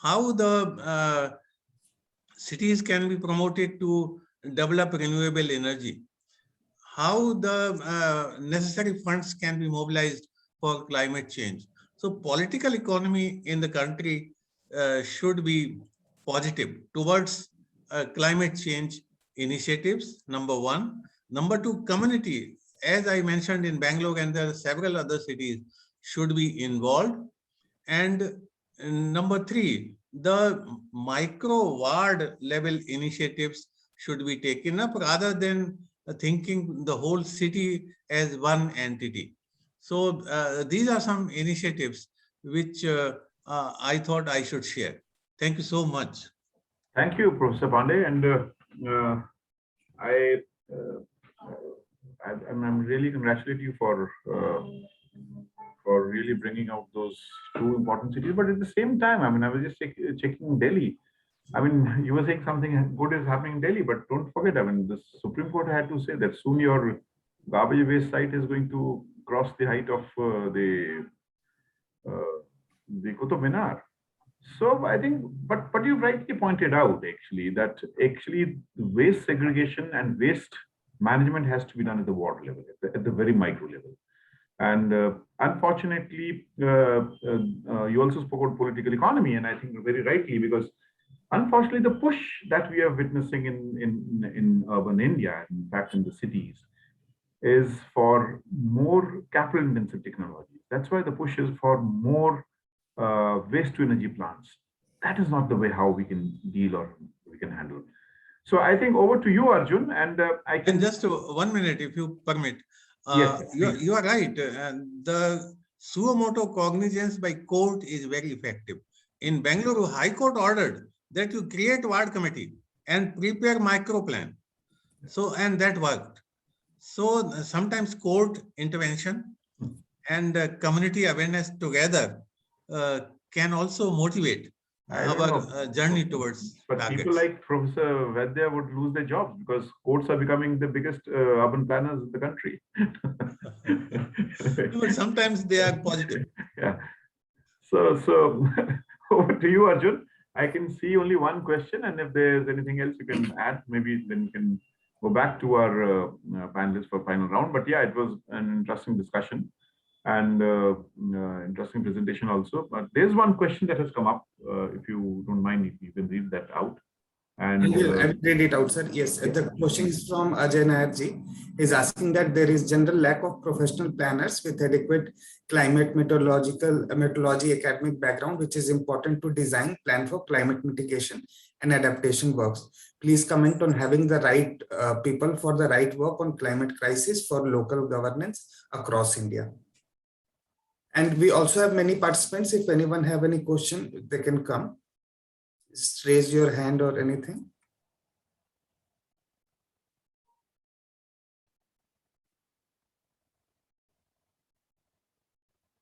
How the cities can be promoted to develop renewable energy? How the necessary funds can be mobilized for climate change? So political economy in the country should be positive towards climate change initiatives, number one. Number two, community, as I mentioned in Bangalore and there are several other cities, should be involved. And number three, the micro ward level initiatives should be taken up rather than thinking the whole city as one entity. So these are some initiatives which I thought I should share. Thank you so much. Thank you, Professor Pandey. And I'm really congratulate you for really bringing out those two important cities. But at the same time, I mean, I was just checking Delhi. I mean, you were saying something good is happening in Delhi, but don't forget, I mean, the Supreme Court had to say that soon your garbage waste site is going to cross the height of the Qutub Minar. So I think, but you rightly pointed out actually that actually waste segregation and waste management has to be done at the ward level, at the very micro level. And unfortunately, you also spoke about political economy, and I think very rightly, because unfortunately the push that we are witnessing in urban India, in fact in the cities, is for more capital intensive technologies. That's why the push is for more waste to energy plants. That is not the way how we can deal or we can handle. So I think over to you, Arjun, and I can just 1 minute, if you permit. Yes, You are right. The suo motu cognizance by court is very effective. In Bangalore, High Court ordered that you create ward committee and prepare micro plan. So, and that worked. So sometimes court intervention and community awareness together can also motivate our journey towards but targets. people like Professor Vaidya would lose their jobs because courts are becoming the biggest urban planners in the country. But sometimes they are positive. Yeah. So over to you, Arjun. I can see only one question, and if there's anything else you can add, maybe then we can go back to our panelists for final round. But yeah, it was an interesting discussion and interesting presentation also. But there's one question that has come up. If you don't mind, if you can read that out. And I will read it out, sir. Yes, the question is from Ajay Nayarji. Is asking that there is general lack of professional planners with adequate climate meteorology academic background, which is important to design plan for climate mitigation and adaptation works. Please comment on having the right people for the right work on climate crisis for local governance across India. And we also have many participants. If anyone have any question, they can come. Just raise your hand or anything.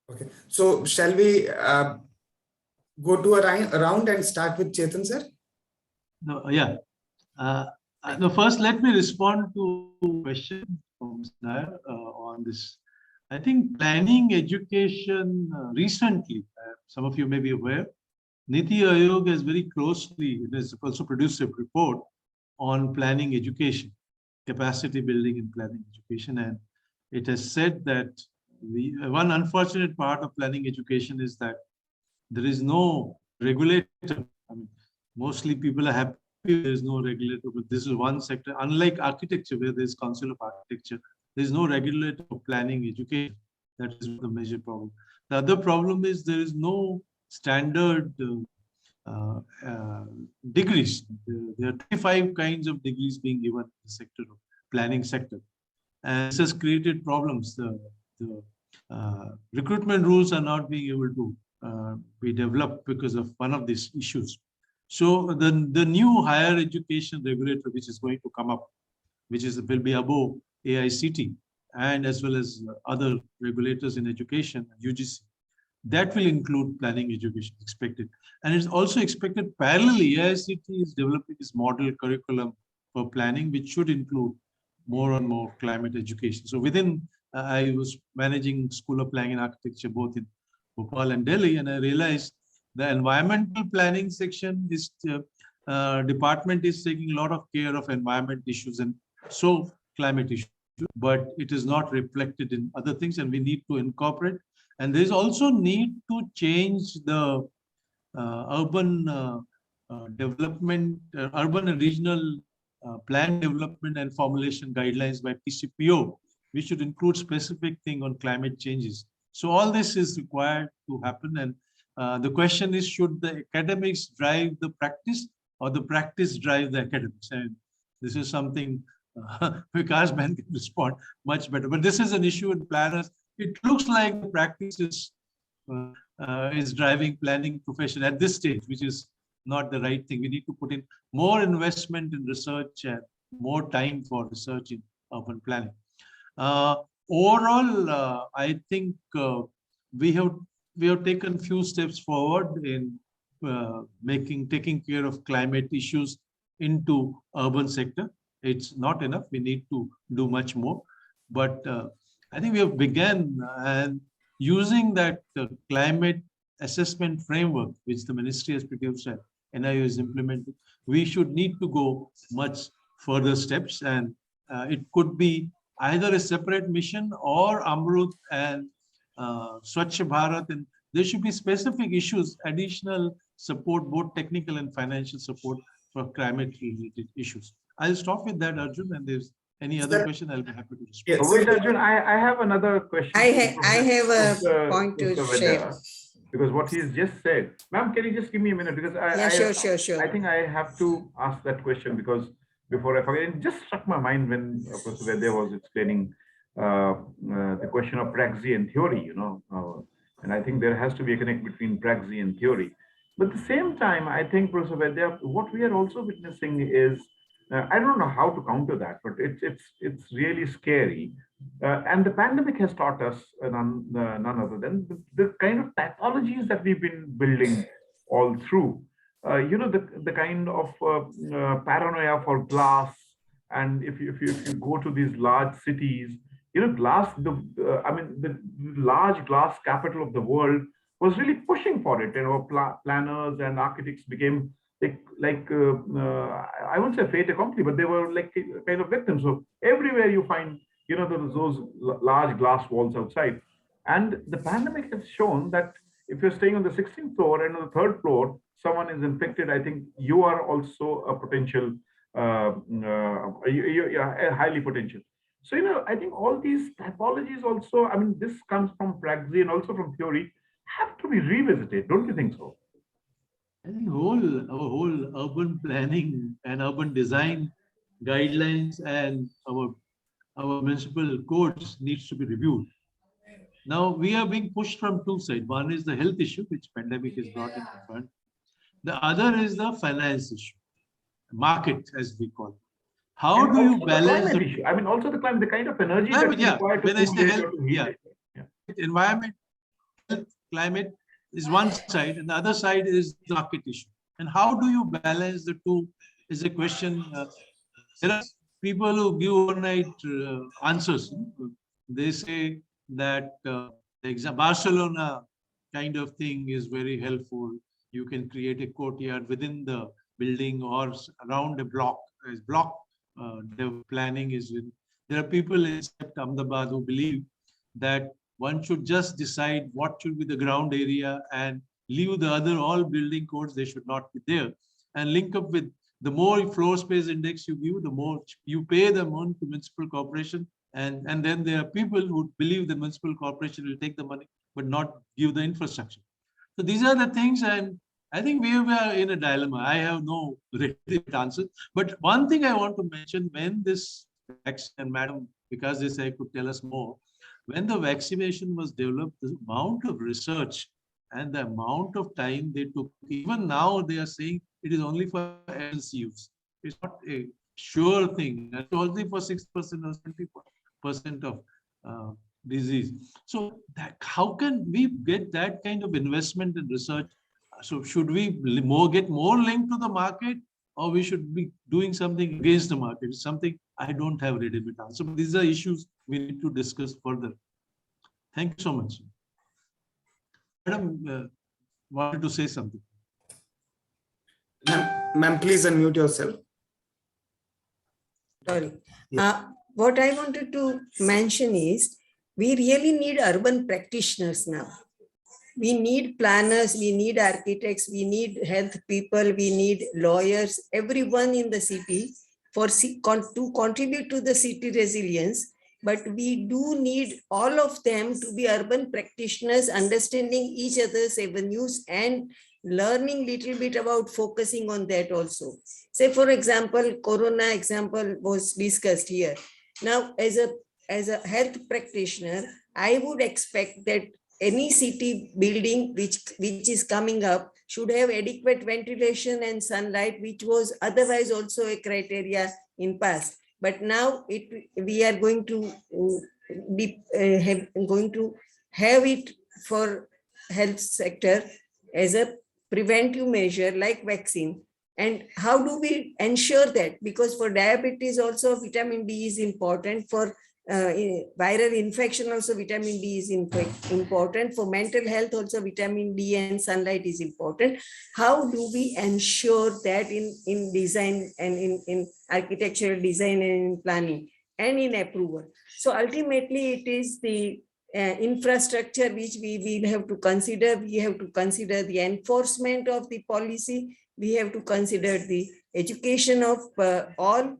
Okay, so shall we go to a round and start with Chetan, sir? No, yeah. No, first, let me respond to a question from Mr. Nair on this. I think planning education recently, some of you may be aware, Niti Aayog has very closely, it has also produced a report on planning education, capacity building in planning education. And it has said that one unfortunate part of planning education is that there is no regulator. I mean, mostly people are happy there is no regulator, but this is one sector. Unlike architecture, where there is Council of Architecture, there is no regulator for planning education. That is the major problem. The other problem is there is no standard degrees. There are 25 kinds of degrees being given in the sector of planning sector. And this has created problems. The recruitment rules are not being able to be developed because of one of these issues. So the new higher education regulator, which is going to come up, which will be above AICT and as well as other regulators in education, UGC, that will include planning education expected. And it's also expected parallelly, AICT is developing its model curriculum for planning, which should include more and more climate education. So within, I was managing School of Planning and Architecture both in Bhopal and Delhi, and I realized the environmental planning section is department is taking a lot of care of environment issues and so climate issues, but it is not reflected in other things, and we need to incorporate. And there is also need to change the urban development, urban and regional plan development and formulation guidelines by PCPO, which should include specific thing on climate changes. So all this is required to happen. And the question is, should the academics drive the practice or the practice drive the academics? And this is something Vikas can respond much better. But this is an issue in planners. It looks like the practice is driving planning profession at this stage, which is not the right thing. We need to put in more investment in research and more time for research in urban planning. Overall, I think we have taken few steps forward in taking care of climate issues into urban sector. It's not enough. We need to do much more. But I think we have begun and using that climate assessment framework, which the ministry has produced and NIUA is implemented. We should need to go much further steps, and it could be either a separate mission or Amrut and Swachh Bharat, and there should be specific issues, additional support, both technical and financial support for climate-related issues. I'll stop with that, Arjun, and there's any other question, I'll be happy to respond. Yes. Wait, Arjun, I have another question. I have a point to share. Because what he's just said, ma'am, can you just give me a minute? Because Sure. I think I have to ask that question because before I forget, it just struck my mind when Professor Vaidya was explaining the question of praxis and theory, and I think there has to be a connect between praxis and theory. But at the same time, I think, Professor Vaidya, what we are also witnessing is, I don't know how to counter that, but it's really scary. And the pandemic has taught us none other than the kind of typologies that we've been building all through. The kind of paranoia for glass, and if you go to these large cities, glass, the large glass capital of the world was really pushing for it. Planners and architects became I wouldn't say fait accompli, but they were like kind of victims. So everywhere you find, those large glass walls outside. And the pandemic has shown that if you're staying on the 16th floor and on the 3rd floor, someone is infected, I think you are also a potential, you're highly potential. So, I think all these typologies also, this comes from praxis and also from theory, have to be revisited. Don't you think so? I think our whole urban planning and urban design guidelines and our municipal codes needs to be reviewed. Now we are being pushed from two sides. One is the health issue, which pandemic is brought in the front. The other is the finance issue, market as we call it. How do you balance the issue? Also the climate, the kind of energy that is required to cool it or to heat it. Environment, climate is one side, and the other side is the market issue. And how do you balance the two is a question. There are people who give overnight answers. They say that the Barcelona kind of thing is very helpful. You can create a courtyard within the building or around a block. As block the planning is with. There are people in Ahmedabad who believe that one should just decide what should be the ground area and leave the other all building codes, they should not be there, and link up with the more floor space index you give, the more you pay them on to municipal corporation. And then there are people who believe the municipal corporation will take the money, but not give the infrastructure. So these are the things, and I think we are in a dilemma. I have no ready answer. But one thing I want to mention, when this vaccine, and Madam Vikas Desai could tell us more, when the vaccination was developed, the amount of research and the amount of time they took, even now they are saying it is only for emergency use. It's not a sure thing. It's only for 6% or 70% of disease. So how can we get that kind of investment in research? So should we get more linked to the market, or we should be doing something against the market? It's something I don't have ready-made answer. But these are issues we need to discuss further. Thank you so much. Madam, wanted to say something. Ma'am, please unmute yourself. Sorry. What I wanted to mention is, we really need urban practitioners now. We need planners, we need architects, we need health people, we need lawyers, everyone in the city to contribute to the city resilience. But we do need all of them to be urban practitioners, understanding each other's avenues and learning little bit about focusing on that also. Say, for example, Corona example was discussed here. Now, as a health practitioner, I would expect that any city building which is coming up should have adequate ventilation and sunlight, which was otherwise also a criteria in past. But now we are going to have it for health sector as a preventive measure like vaccine. And how do we ensure that? Because for diabetes also vitamin D is important. For viral infection also vitamin D is important. For mental health also vitamin D and sunlight is important. How do we ensure that in design and in architectural design and in planning and in approval? So ultimately it is the infrastructure which we will have to consider. We have to consider the enforcement of the policy. We have to consider the education of all,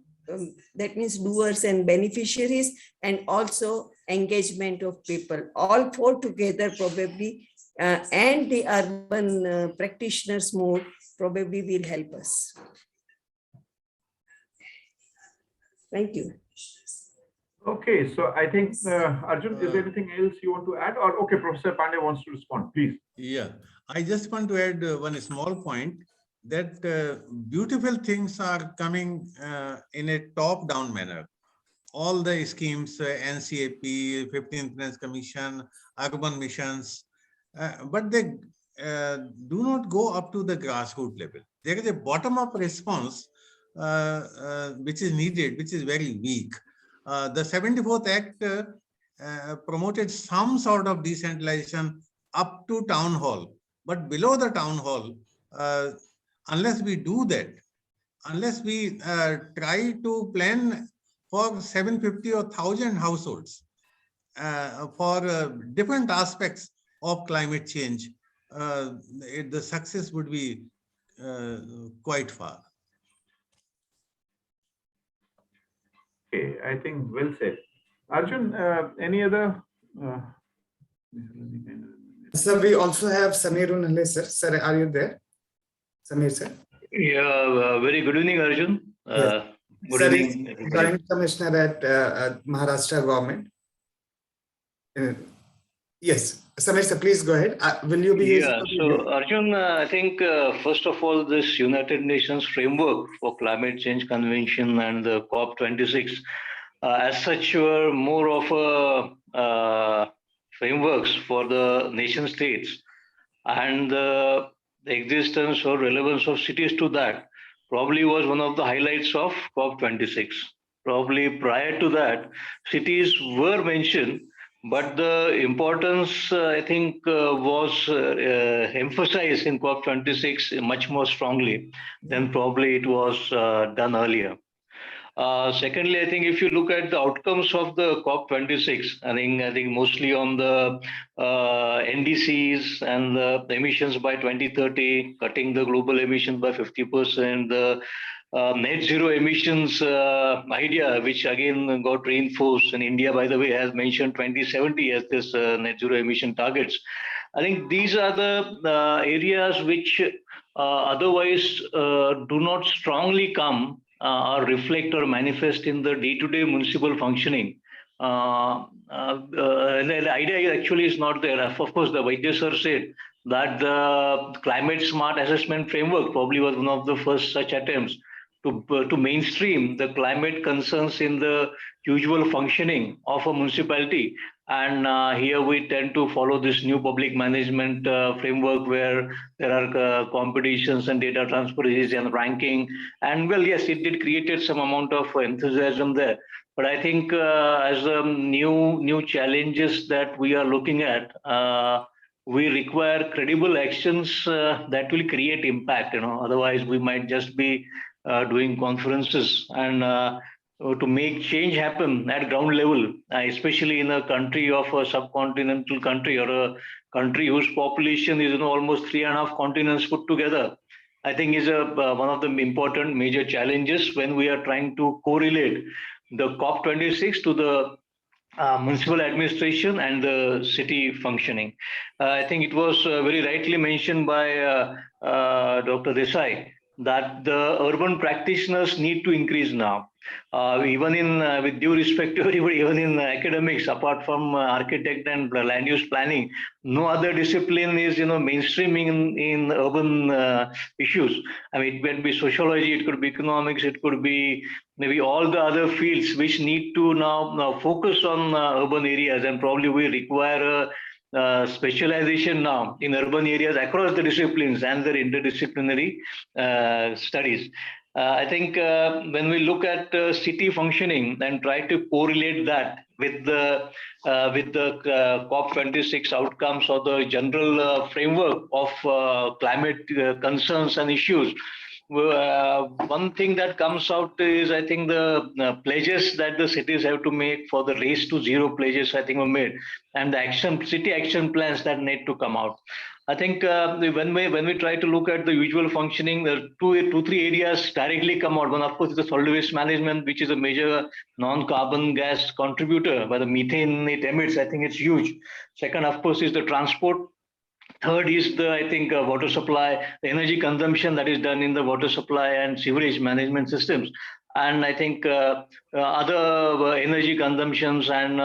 that means doers and beneficiaries, and also engagement of people. All four together probably, and the urban practitioners mode probably will help us. Thank you. Okay, so I think, Arjun, is there anything else you want to add? Or, okay, Professor Pandey wants to respond, please. Yeah, I just want to add one small point that beautiful things are coming in a top-down manner. All the schemes, NCAP, 15th Finance Commission, urban missions, but they do not go up to the grassroots level. There is a bottom-up response which is needed, which is very weak. The 74th Act promoted some sort of decentralization up to town hall, but below the town hall, unless we do that, unless we try to plan for 750 or 1,000 households for different aspects of climate change, the success would be quite far. Okay, I think well said. Arjun, any other? Sir, we also have Samir Unhale, sir. Sir, are you there? Samir, sir. Yeah, very good evening, Arjun. Yes. Good Sir, evening, everybody. Joint Commissioner at Maharashtra government. Yes, Samir, sir, please go ahead. Will you be using Yeah, the video? so Arjun, I think first of all, this United Nations framework for climate change convention and the COP26, as such, were more of a frameworks for the nation states, and the existence or relevance of cities to that probably was one of the highlights of COP26. Probably prior to that, cities were mentioned, but the importance, I think, was emphasized in COP26 much more strongly than probably it was done earlier. Secondly, I think if you look at the outcomes of the COP26, I think mostly on the NDCs and the emissions by 2030, cutting the global emissions by 50%, the net zero emissions idea, which again got reinforced. And India, by the way, has mentioned 2070 as this net zero emission targets. I think these are the areas which otherwise do not strongly come or reflect or manifest in the day-to-day municipal functioning. The idea actually is not there. Of course, the Vaidya sir said that the climate smart assessment framework probably was one of the first such attempts to mainstream the climate concerns in the usual functioning of a municipality. And here we tend to follow this new public management framework where there are competitions and data transparency and ranking. And well, yes, it did create some amount of enthusiasm there. But I think as new challenges that we are looking at, we require credible actions that will create impact. Otherwise we might just be doing conferences and to make change happen at ground level, especially in a country of a subcontinental country or a country whose population is almost 3.5 continents put together. I think is one of the important major challenges when we are trying to correlate the COP26 to the municipal administration and the city functioning. I think it was very rightly mentioned by Dr. Desai that the urban practitioners need to increase now. Even in, with due respect to everybody, even in academics, apart from architect and land use planning, no other discipline is, mainstreaming in urban issues. I mean, it could be sociology, it could be economics, it could be maybe all the other fields which need to now focus on urban areas, and probably we require specialization now in urban areas across the disciplines and their interdisciplinary studies. I think when we look at city functioning and try to correlate that with the COP26 outcomes or the general framework of climate concerns and issues, one thing that comes out is, I think, the pledges that the cities have to make for the race to zero pledges, I think, were made, and the city action plans that need to come out. I think when we try to look at the usual functioning, there are three areas directly come out. One, of course, is the solid waste management, which is a major non-carbon gas contributor. By the methane it emits, I think it's huge. Second, of course, is the transport. Third is the, I think, water supply, the energy consumption that is done in the water supply and sewerage management systems. and I think other energy consumptions and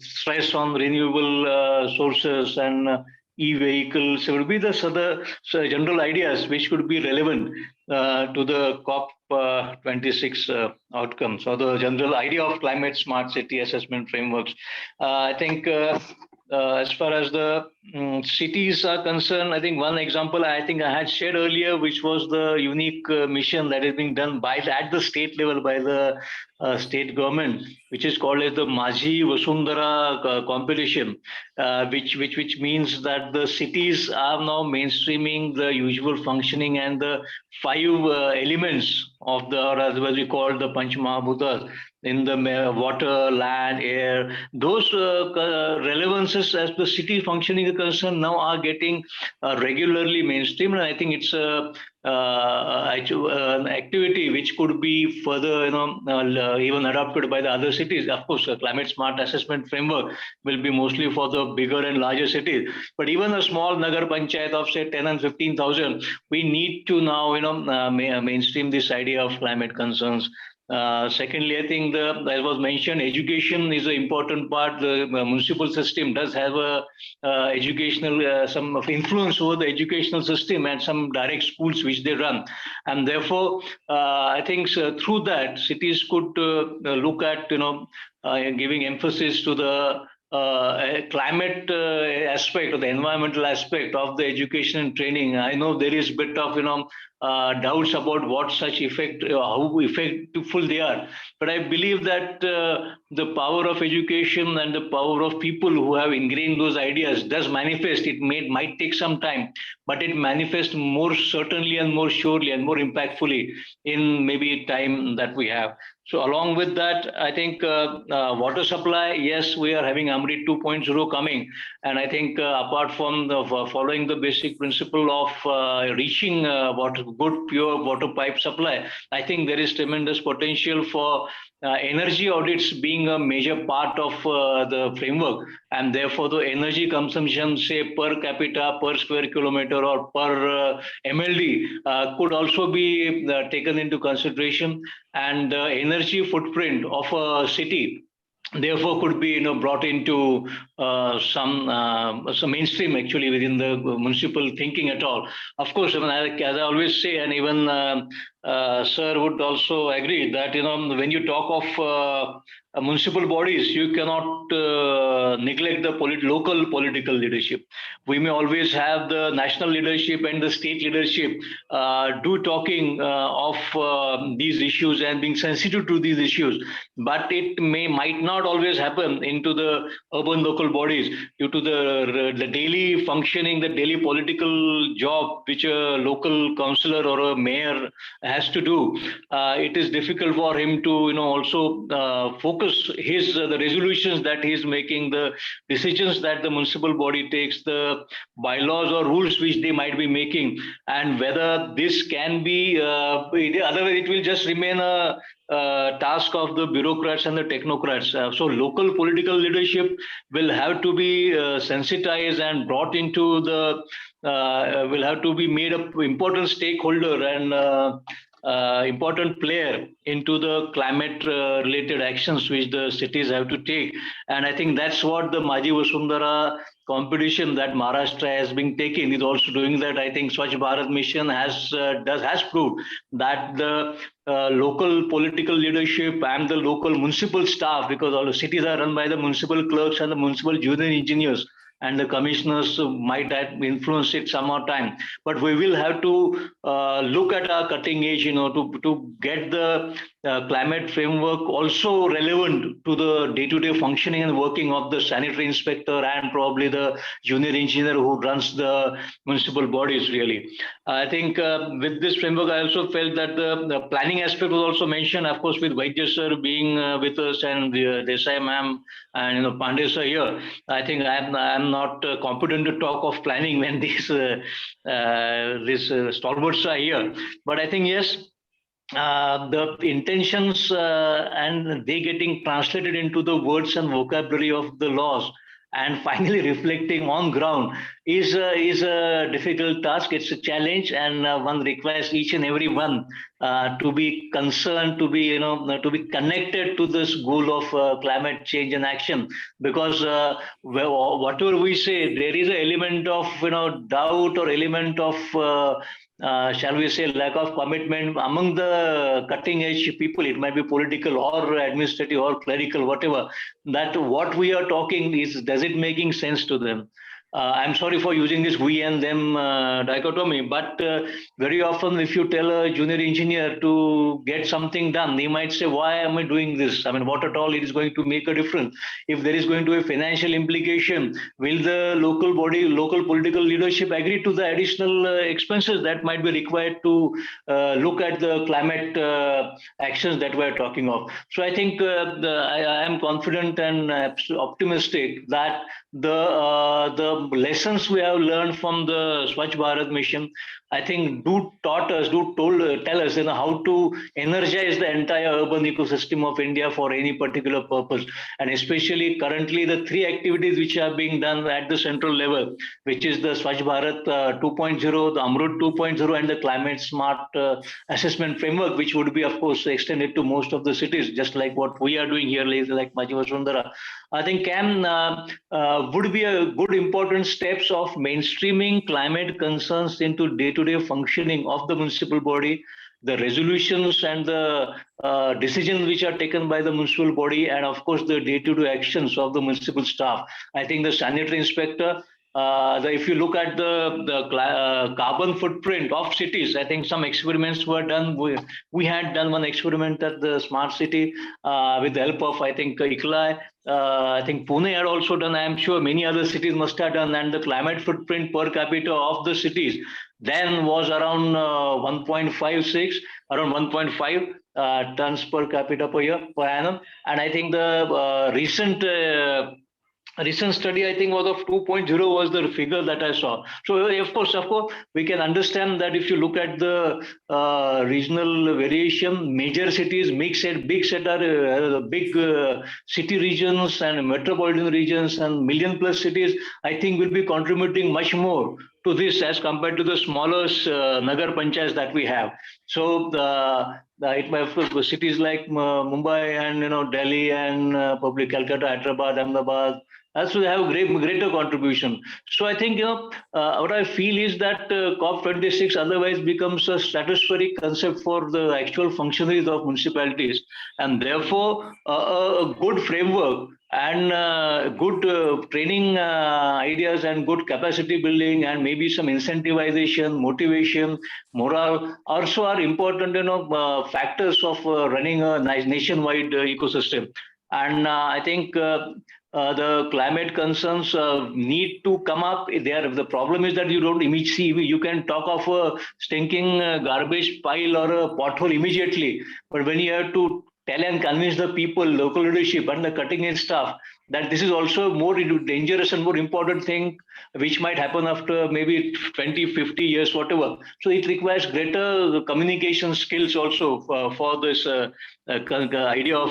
stress on renewable sources and e-vehicles would be the other general ideas which could be relevant to the COP26 outcomes, or the general idea of climate smart city assessment frameworks. I think as far as the cities are concerned, I think one example I had shared earlier, which was the unique mission that is being done at the state level by the state government, which is called as the Majhi Vasundhara competition, which means that the cities are now mainstreaming the usual functioning and the 5 elements of the, or as we call the Panch Mahabhutas, in the water, land, air. Those relevances as the city functioning is concerned now are getting regularly mainstreamed, and I think it's an activity which could be further, even adopted by the other cities. Of course, a climate smart assessment framework will be mostly for the bigger and larger cities, but even a small Nagar Panchayat of say 10 and 15,000, we need to now, mainstream this idea of climate concerns. Secondly, I think as was mentioned, education is an important part. The municipal system does have a educational some of influence over the educational system and some direct schools which they run, and therefore I think through that cities could look at giving emphasis to the climate aspect or the environmental aspect of the education and training. I know there is a bit of doubts about what such effect, how effectful they are, but I believe that the power of education and the power of people who have ingrained those ideas does manifest. It might take some time, but it manifests more certainly and more surely and more impactfully in maybe time that we have. So along with that, I think water supply, yes, we are having IMPRI 2.0 coming. And I think apart from following the basic principle of reaching good pure water pipe supply, I think there is tremendous potential for energy audits being a major part of the framework, and therefore the energy consumption, say per capita, per square kilometer, or per MLD could also be taken into consideration, and energy footprint of a city therefore could be brought into some mainstream actually within the municipal thinking at all. Of course, as I always say, and even sir would also agree that when you talk of municipal bodies, you cannot neglect the local political leadership. We may always have the national leadership and the state leadership do talking of these issues and being sensitive to these issues, but it might not always happen into the urban local bodies due to the daily functioning, the daily political job which a local councillor or a mayor has to do. It is difficult for him to also focus the resolutions that he is making, the decisions that the municipal body takes, the bylaws or rules which they might be making, and whether this can be otherwise it will just remain a task of the bureaucrats and the technocrats. So local political leadership will have to be sensitized and brought into the will have to be made an important stakeholder and important player into the climate related actions which the cities have to take. And I think that's what the Majhi Vasundhara competition that Maharashtra has been taking is also doing that. I think Swachh Bharat mission has proved that the local political leadership and the local municipal staff, because all the cities are run by the municipal clerks and the municipal junior engineers, and the commissioners might have influenced it some more time. But we will have to look at our cutting edge, to get the climate framework also relevant to the day-to-day functioning and working of the sanitary inspector and probably the junior engineer who runs the municipal bodies, really. I think with this framework, I also felt that the planning aspect was also mentioned, of course, with Vaidya sir being with us and Desai ma'am and Pandey sir here. I think I'm not competent to talk of planning when these stalwarts are here. But I think, yes, the intentions and they getting translated into the words and vocabulary of the laws and finally reflecting on ground is a difficult task. It's a challenge, and one requires each and every one to be concerned, to be to be connected to this goal of climate change and action. Because whatever we say, there is an element of doubt or element of shall we say, lack of commitment among the cutting edge people. It might be political or administrative or clerical, whatever. That what we are talking is, does it making sense to them? I'm sorry for using this we and them dichotomy, but very often if you tell a junior engineer to get something done, they might say, why am I doing this? I mean, what at all it is going to make a difference? If there is going to be a financial implication, will the local body, local political leadership agree to the additional expenses that might be required to look at the climate actions that we're talking of? So I think I am confident and optimistic that the lessons we have learned from the Swachh Bharat mission, I think tell us how to energize the entire urban ecosystem of India for any particular purpose. And especially currently the three activities which are being done at the central level, which is the Swachh Bharat 2.0, the Amrut 2.0, and the climate smart assessment framework, which would be, of course, extended to most of the cities, just like what we are doing here, like Majivasundara. I think would be a good important steps of mainstreaming climate concerns into day-to-day functioning of the municipal body, the resolutions and the decisions which are taken by the municipal body, and of course the day-to-day actions of the municipal staff. I think the sanitary inspector, if you look at the carbon footprint of cities, I think some experiments were done. We had done one experiment at the smart city with the help of, I think, ICLAI. I think Pune had also done. I am sure many other cities must have done. And the climate footprint per capita of the cities then was around 1.56, around 1.5 tons per capita per year, per annum. And I think the recent study, I think, was of 2.0 was the figure that I saw. So of course, we can understand that if you look at the regional variation, major cities, big city regions and metropolitan regions and million plus cities, I think will be contributing much more to this as compared to the smaller Nagar Panchayats that we have. So it might have cities like Mumbai and Delhi and probably Calcutta, Hyderabad, Ahmedabad, also they have greater contribution. So I think what I feel is that COP26 otherwise becomes a stratospheric concept for the actual functionaries of municipalities, and therefore a good framework and good training ideas and good capacity building and maybe some incentivization, motivation, morale also are important factors of running a nationwide ecosystem. And I think the climate concerns need to come up. The problem is that you don't immediately see. You can talk of a stinking garbage pile or a pothole immediately, but when you have to tell and convince the people, local leadership and the cutting edge staff that this is also more dangerous and more important thing which might happen after maybe 20, 50 years, whatever. So it requires greater communication skills also for this idea of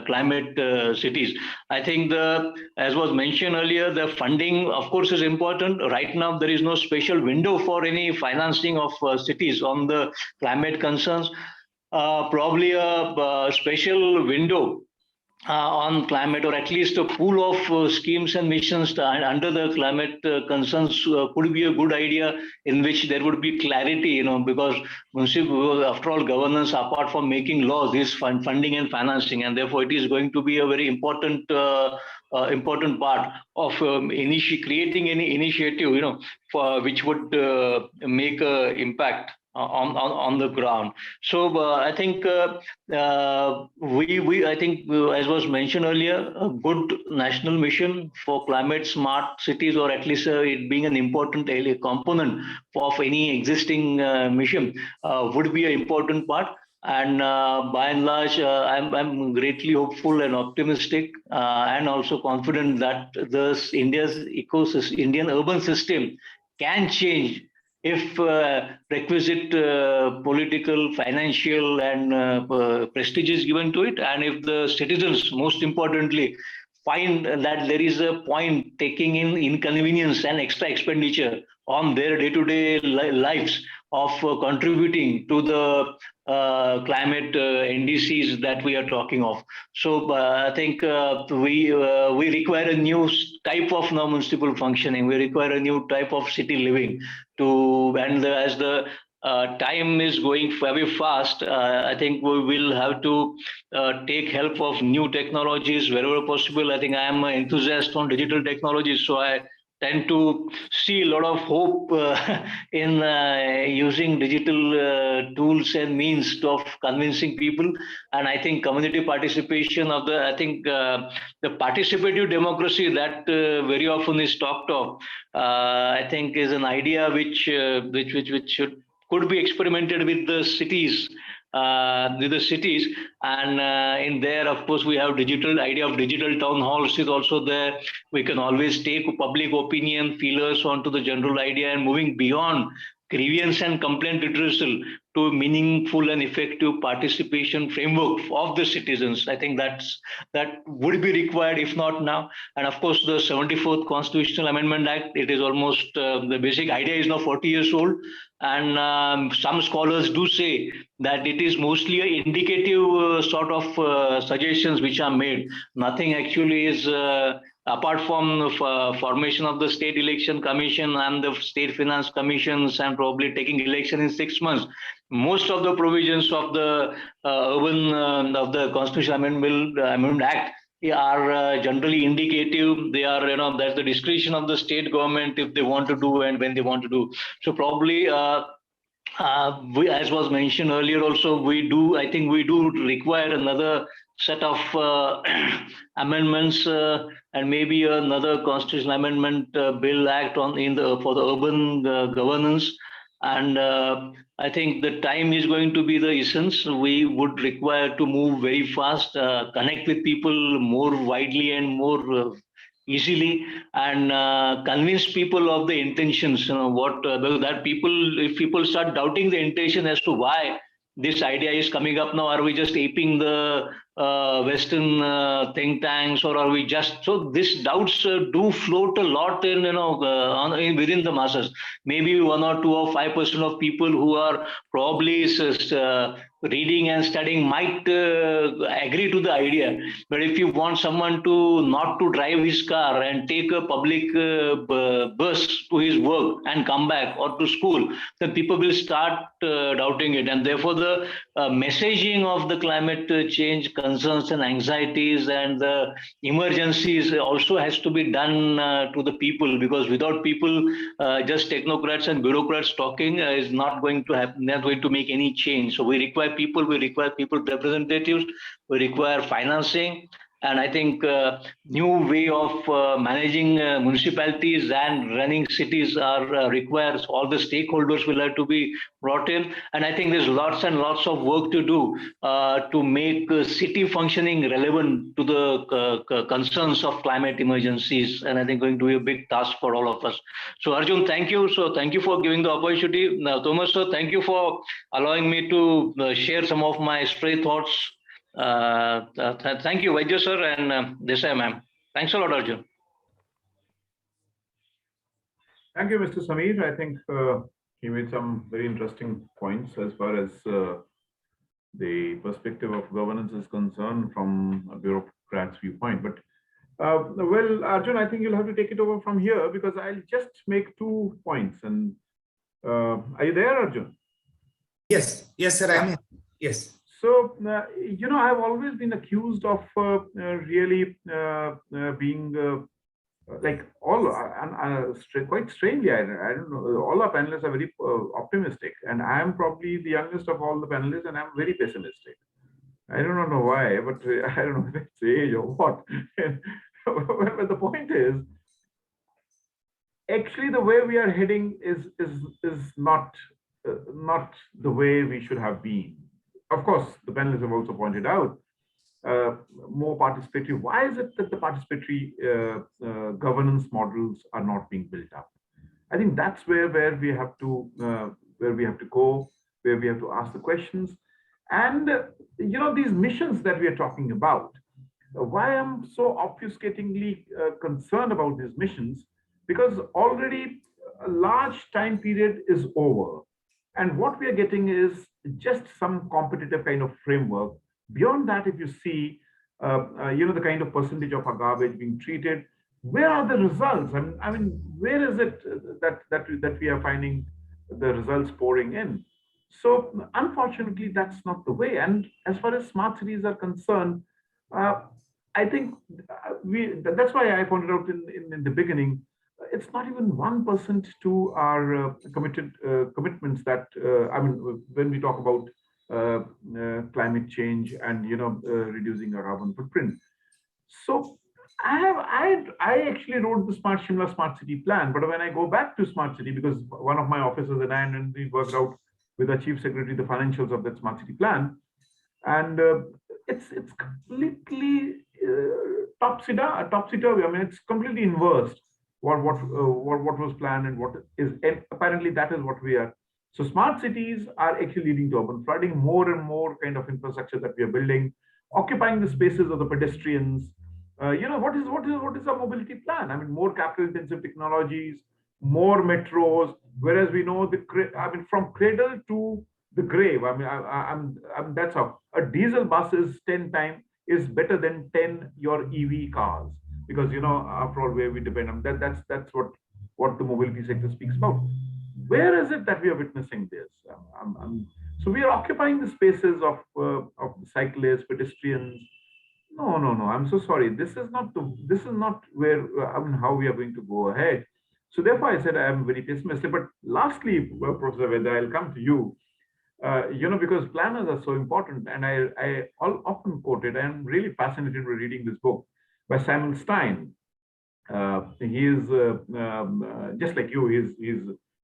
climate cities. I think as was mentioned earlier, the funding, of course, is important. Right now, there is no special window for any financing of cities on the climate concerns. Probably a special window on climate, or at least a pool of schemes and missions under the climate concerns could be a good idea, in which there would be clarity, because after all, governance, apart from making laws, is funding and financing, and therefore it is going to be a very important part of creating any initiative, for which would make an impact on the ground. So I think I think as was mentioned earlier, a good national mission for climate smart cities, or at least it being an important component of any existing mission, would be an important part. And by and large, I'm greatly hopeful and optimistic, and also confident that Indian urban system can change if requisite political, financial, and prestige is given to it, and if the citizens, most importantly, find that there is a point taking in inconvenience and extra expenditure on their day-to-day lives of contributing to the climate NDCs that we are talking of. So I think we require a new type of municipal functioning. We require a new type of city living as the time is going very fast. I think we will have to take help of new technologies wherever possible. I think I am an enthusiast on digital technologies, so I tend to see a lot of hope in using digital tools and means of convincing people. And I think community participation of the participative democracy that very often is talked of, I think is an idea which could be experimented with the cities. And in there, of course, we have idea of digital town halls is also there. We can always take public opinion feelers onto the general idea and moving beyond grievance and complaint redressal to meaningful and effective participation framework of the citizens. I think that would be required, if not now. And of course, the 74th Constitutional Amendment Act, it is almost, the basic idea is now 40 years old. And some scholars do say that it is mostly an indicative sort of suggestions which are made. Nothing actually is apart from the formation of the State Election Commission and the State Finance Commissions and probably taking election in 6 months. Most of the provisions of the of the Constitutional Amendment Act are generally indicative. They are, that's the discretion of the state government if they want to do and when they want to do. So probably, as was mentioned earlier, also I think we do require another set of amendments and maybe another constitutional amendment bill act for the urban governance. And I think the time is going to be the essence. We would require to move very fast, connect with people more widely and more easily, and convince people of the intentions. If people start doubting the intention as to why this idea is coming up now, are we just aping the Western think tanks, or are we just so? These doubts do float a lot in within the masses. Maybe 1 or 2 or 5% of people who are probably reading and studying might agree to the idea. But if you want someone to not to drive his car and take a public bus to his work and come back or to school, then people will start doubting it. And therefore, the messaging of the climate change concerns and anxieties and the emergencies also has to be done to the people, because without people, just technocrats and bureaucrats talking is not going to happen, not going to make any change. So we require people representatives, we require financing. And I think new way of managing municipalities and running cities requires all the stakeholders will have to be brought in. And I think there's lots and lots of work to do to make city functioning relevant to the concerns of climate emergencies. And I think going to be a big task for all of us. So Arjun, thank you. So thank you for giving the opportunity. Now, Thomas, sir, thank you for allowing me to share some of my stray thoughts. Thank you, Vaidya sir and Desai ma'am. Thanks a lot, Arjun. Thank you, Mr. Sameer. I think he made some very interesting points as far as the perspective of governance is concerned from a bureaucrat's viewpoint. But well, Arjun, I think you'll have to take it over from here, because I'll just make 2 points. And are you there, Arjun? Yes, sir, I'm here. Yes. So, I've always been accused of really being like quite strangely, I don't know, all our panelists are very optimistic, and I am probably the youngest of all the panelists, and I'm very pessimistic. I do not know why, but I don't know if it's age or what. But the point is, actually, the way we are heading is not the way we should have been. Of course, the panelists have also pointed out more participatory. Why is it that the participatory governance models are not being built up? I think that's where we have to go, where we have to ask the questions. And these missions that we are talking about, Why I'm so obfuscatingly concerned about these missions, because already a large time period is over. And what we are getting is just some competitive kind of framework. Beyond that, if you see, the kind of percentage of our garbage being treated, where are the results? I mean, where is it that we are finding the results pouring in? So unfortunately, that's not the way. And as far as smart cities are concerned, uh, I think that's why I pointed out in the beginning, it's not even 1% to our commitments that, when we talk about climate change and, reducing our carbon footprint. So I actually wrote the Shimla Smart City plan, but when I go back to Smart City, because one of my officers and I, and we worked out with our chief secretary the financials of that Smart City plan, and it's completely topsy-turvy. I mean, it's completely inversed what was planned and what is, and apparently that is what we are. So smart cities are actually leading to urban flooding, more and more kind of infrastructure that we are building, occupying the spaces of the pedestrians. What is our mobility plan? I mean, more capital-intensive technologies, more metros. Whereas we know from cradle to the grave. I'm that's how a diesel bus is 10 times is better than 10 your EV cars, because after all, where we depend on that's what the mobility sector speaks about. Where is it that we are witnessing this? So we are occupying the spaces of cyclists, pedestrians. No. I'm so sorry. This is not where how we are going to go ahead. So therefore, I said I am very pessimistic. But lastly, Professor Vaidya, I'll come to you. Because planners are so important, and I often quote it. I'm really fascinated with reading this book by Simon Stein. He is just like you. He's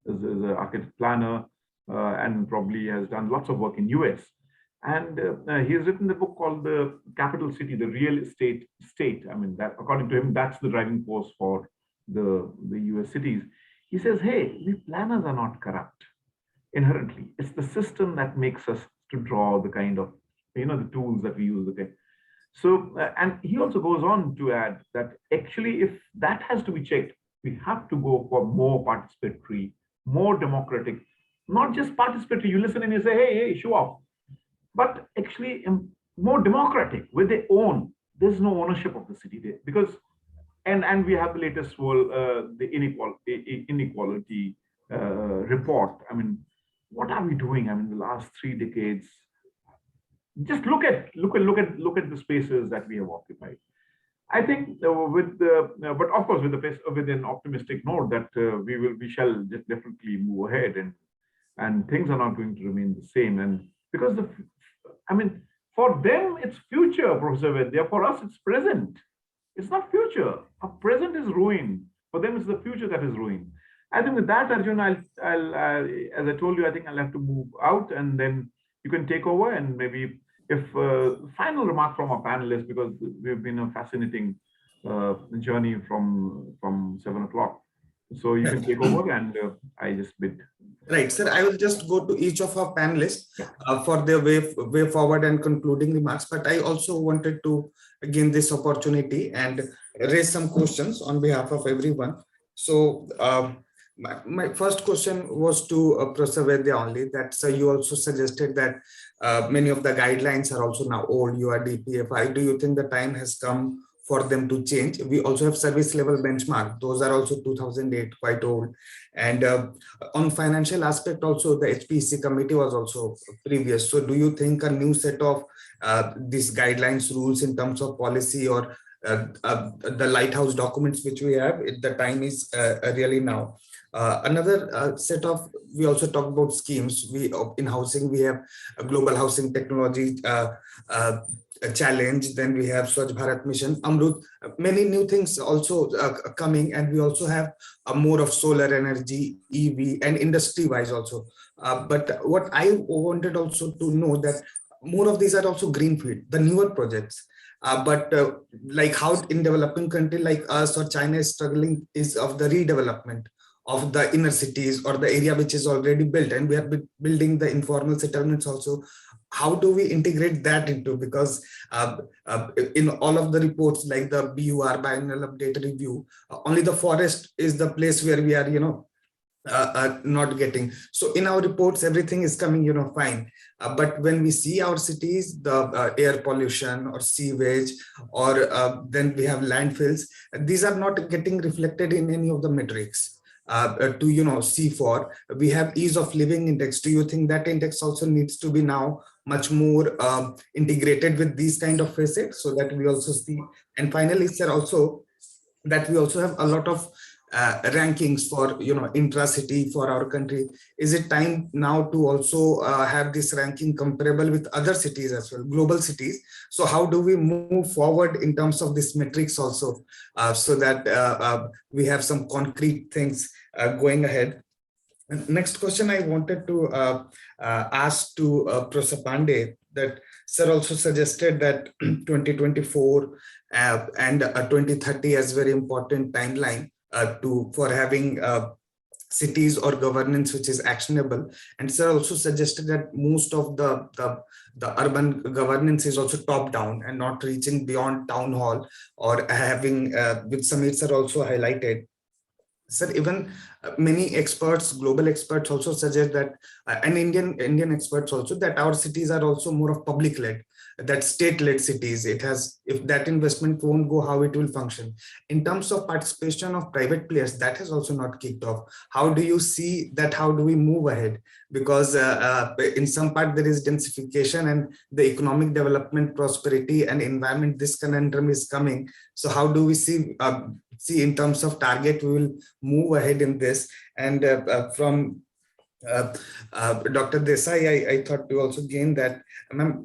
an architect planner, and probably has done lots of work in US. And he has written the book called The Capital City, the Real Estate State. I mean, that according to him, that's the driving force for the US cities. He says, hey, we planners are not corrupt inherently. It's the system that makes us to draw the kind of, the tools that we use. Okay. So, and he also goes on to add that actually, if that has to be checked, we have to go for more participatory, more democratic, not just participatory. You listen and you say, hey, show off. But actually more democratic, where they own. There's no ownership of the city there, because, and we have the latest world, the inequality report. I mean, what are we doing? I mean, the last 3 decades. Just look at the spaces that we have occupied. I think but of course with an optimistic note that we shall just definitely move ahead, and things are not going to remain the same. And because for them it's future, Professor Vaidya. For us it's present. It's not future. Our present is ruined. For them it's the future that is ruined. I think with that, Arjun, I'll as I told you, I think I'll have to move out, and then you can take over, and maybe if final remark from our panelists, because we've been a fascinating journey from 7 o'clock. So you can take over, and I just bid. Right, sir. I will just go to each of our panelists for their way forward and concluding remarks. But I also wanted to again this opportunity and raise some questions on behalf of everyone. So my first question was to Professor Vaidya only. That you also suggested that many of the guidelines are also now old. URDPFI. Do you think the time has come for them to change? We also have service level benchmark. Those are also 2008, quite old. And on financial aspect also, the HPC committee was also previous. So do you think a new set of these guidelines, rules in terms of policy, or the lighthouse documents which we have, the time is really now? Another set of, we also talk about schemes. In housing, we have a global housing technology challenge. Then we have Swachh Bharat Mission, Amrut, many new things also coming, and we also have more of solar energy, EV, and industry-wise also. But what I wanted also to know that more of these are also greenfield, the newer projects. But like how in developing country like us or China is struggling is of the redevelopment of the inner cities or the area which is already built, and we are building the informal settlements also. how do we integrate that into, because in all of the reports like the BUR, biennial update review, only the forest is the place where we are, not getting. So in our reports, everything is coming, fine. But when we see our cities, the air pollution or sewage, or then we have landfills, these are not getting reflected in any of the metrics. To see for, we have ease of living index. Do you think that index also needs to be now much more integrated with these kind of facets, so that we also see? And finally, sir, also that we also have a lot of rankings for intra-city for our country. Is it time now to also have this ranking comparable with other cities as well, global cities? So how do we move forward in terms of this metrics also, so that we have some concrete things going ahead? And next question I wanted to ask to Professor Pandey, that sir also suggested that 2024 and 2030 as very important timeline for having cities or governance which is actionable. And sir also suggested that most of the urban governance is also top down and not reaching beyond town hall, or having which Samir sir also highlighted. Sir, even many experts, global experts also suggest that, and Indian experts also, that our cities are also more of public-led, that state-led cities. It has, if that investment won't go, how it will function. In terms of participation of private players, that has also not kicked off. How do you see that? How do we move ahead? Because in some part there is densification and the economic development, prosperity and environment, this conundrum is coming. So how do we see in terms of target, we will move ahead in this? And from Dr. Desai, I thought to also gain that,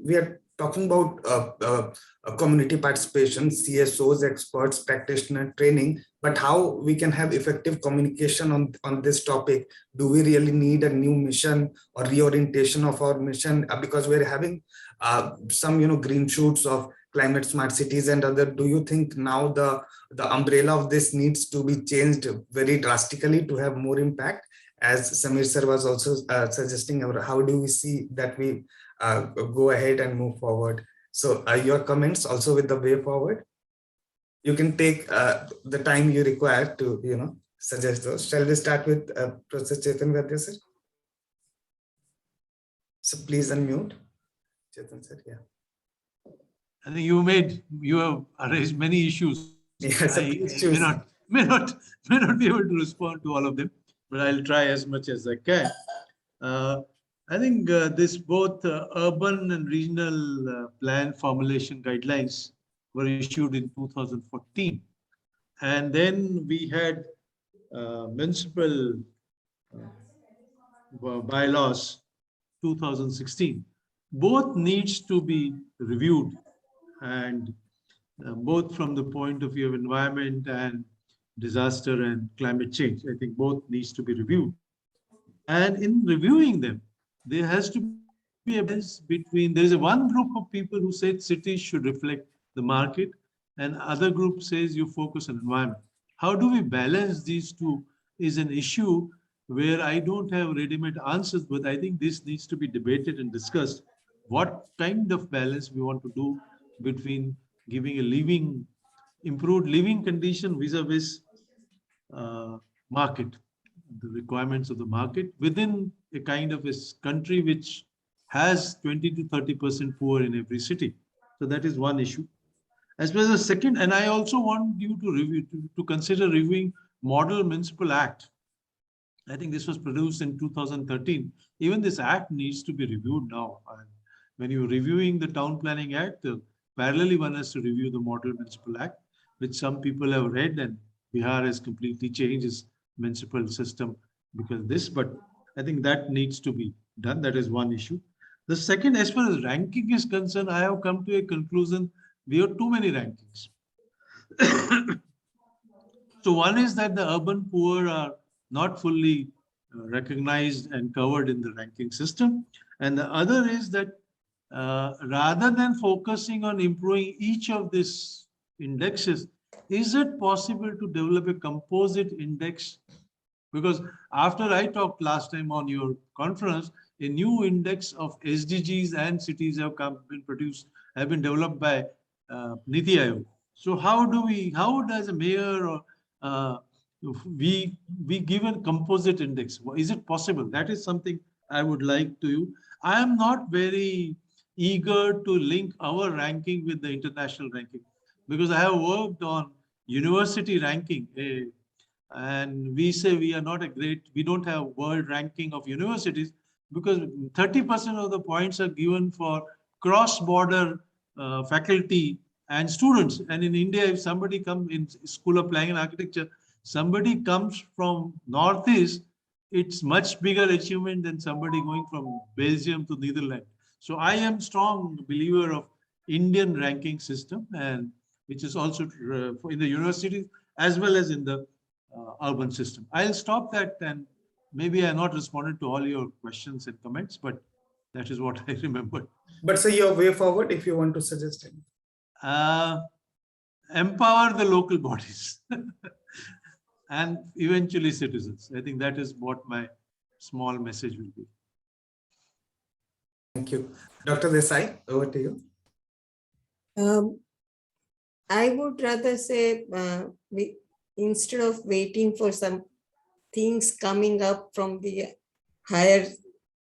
we are talking about community participation, CSOs, experts, practitioner training, but how we can have effective communication on this topic? Do we really need a new mission or reorientation of our mission? Because we're having some green shoots of climate smart cities and other. Do you think now the umbrella of this needs to be changed very drastically to have more impact, as Samir sir was also suggesting? How do we see that we go ahead and move forward? So your comments also with the way forward. You can take the time you require to suggest those. Shall we start with Professor Chetan Vaidya sir? So please unmute. Chetan sir, yeah. I think you have raised many issues. Yes, I may not be able to respond to all of them, but I'll try as much as I can. I think this both urban and regional plan formulation guidelines were issued in 2014. And then we had municipal bylaws 2016. Both needs to be reviewed, and both from the point of view of environment and disaster and climate change. I think both needs to be reviewed. And in reviewing them, there has to be a balance between, there is one group of people who said cities should reflect the market, and other group says you focus on environment. How do we balance these two is an issue where I don't have ready-made answers, but I think this needs to be debated and discussed. What kind of balance we want to do between giving a improved living condition vis-a-vis market, the requirements of the market within a kind of a country which has 20 to 30% poor in every city. So that is one issue. As well as the second, and I also want you to review, to consider reviewing Model Municipal Act. I think this was produced in 2013. Even this act needs to be reviewed now. And when you're reviewing the Town Planning Act, parallelly one has to review the Model Municipal Act, which some people have read, and Bihar has completely changed its municipal system because of this, but I think that needs to be done. That is one issue. The second, as far as ranking is concerned, I have come to a conclusion, we have too many rankings. So one is that the urban poor are not fully recognized and covered in the ranking system. And the other is that rather than focusing on improving each of these indexes, is it possible to develop a composite index? Because after I talked last time on your conference, a new index of SDGs and cities been produced, have been developed by Niti Aayog. So how does a mayor or we give a composite index? Is it possible? That is something I would like to you. I am not very eager to link our ranking with the international ranking, because I have worked on university ranking, and we say we are not we don't have world ranking of universities, because 30% of the points are given for cross-border faculty and students. And in India, if somebody comes in School of Planning and Architecture, somebody comes from Northeast, it's much bigger achievement than somebody going from Belgium to Netherlands. So I am strong believer of Indian ranking system, and which is also in the universities as well as in the urban system. I'll stop that, and maybe I not responded to all your questions and comments, but that is what I remember. But sir, your way forward, if you want to suggest anything. Empower the local bodies and eventually citizens. I think that is what my small message will be. Thank you. Dr. Desai, over to you. I would rather say, instead of waiting for some things coming up from the higher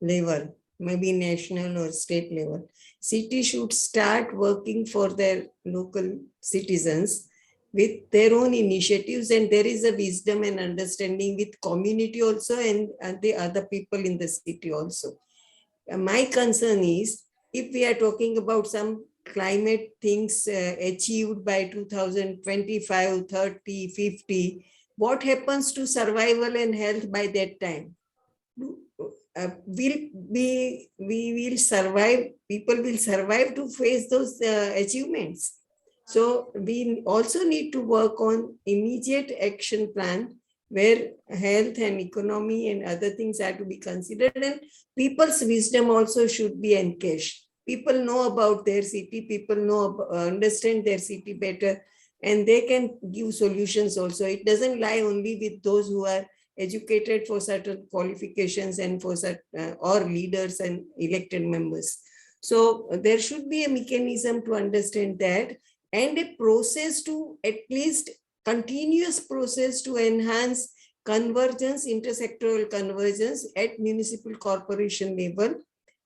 level, maybe national or state level, city should start working for their local citizens with their own initiatives, and there is a wisdom and understanding with community also and the other people in the city also. My concern is, if we are talking about some climate things achieved by 2025, 30, 50, what happens to survival and health by that time? We will survive, people will survive to face those achievements. So we also need to work on immediate action plan where health and economy and other things are to be considered, and people's wisdom also should be encashed. People know about their city, people know, understand their city better, and they can give solutions also. It doesn't lie only with those who are educated for certain qualifications and for certain, or leaders and elected members. So there should be a mechanism to understand that, and a process to, at least continuous process to enhance convergence, intersectoral convergence at municipal corporation level.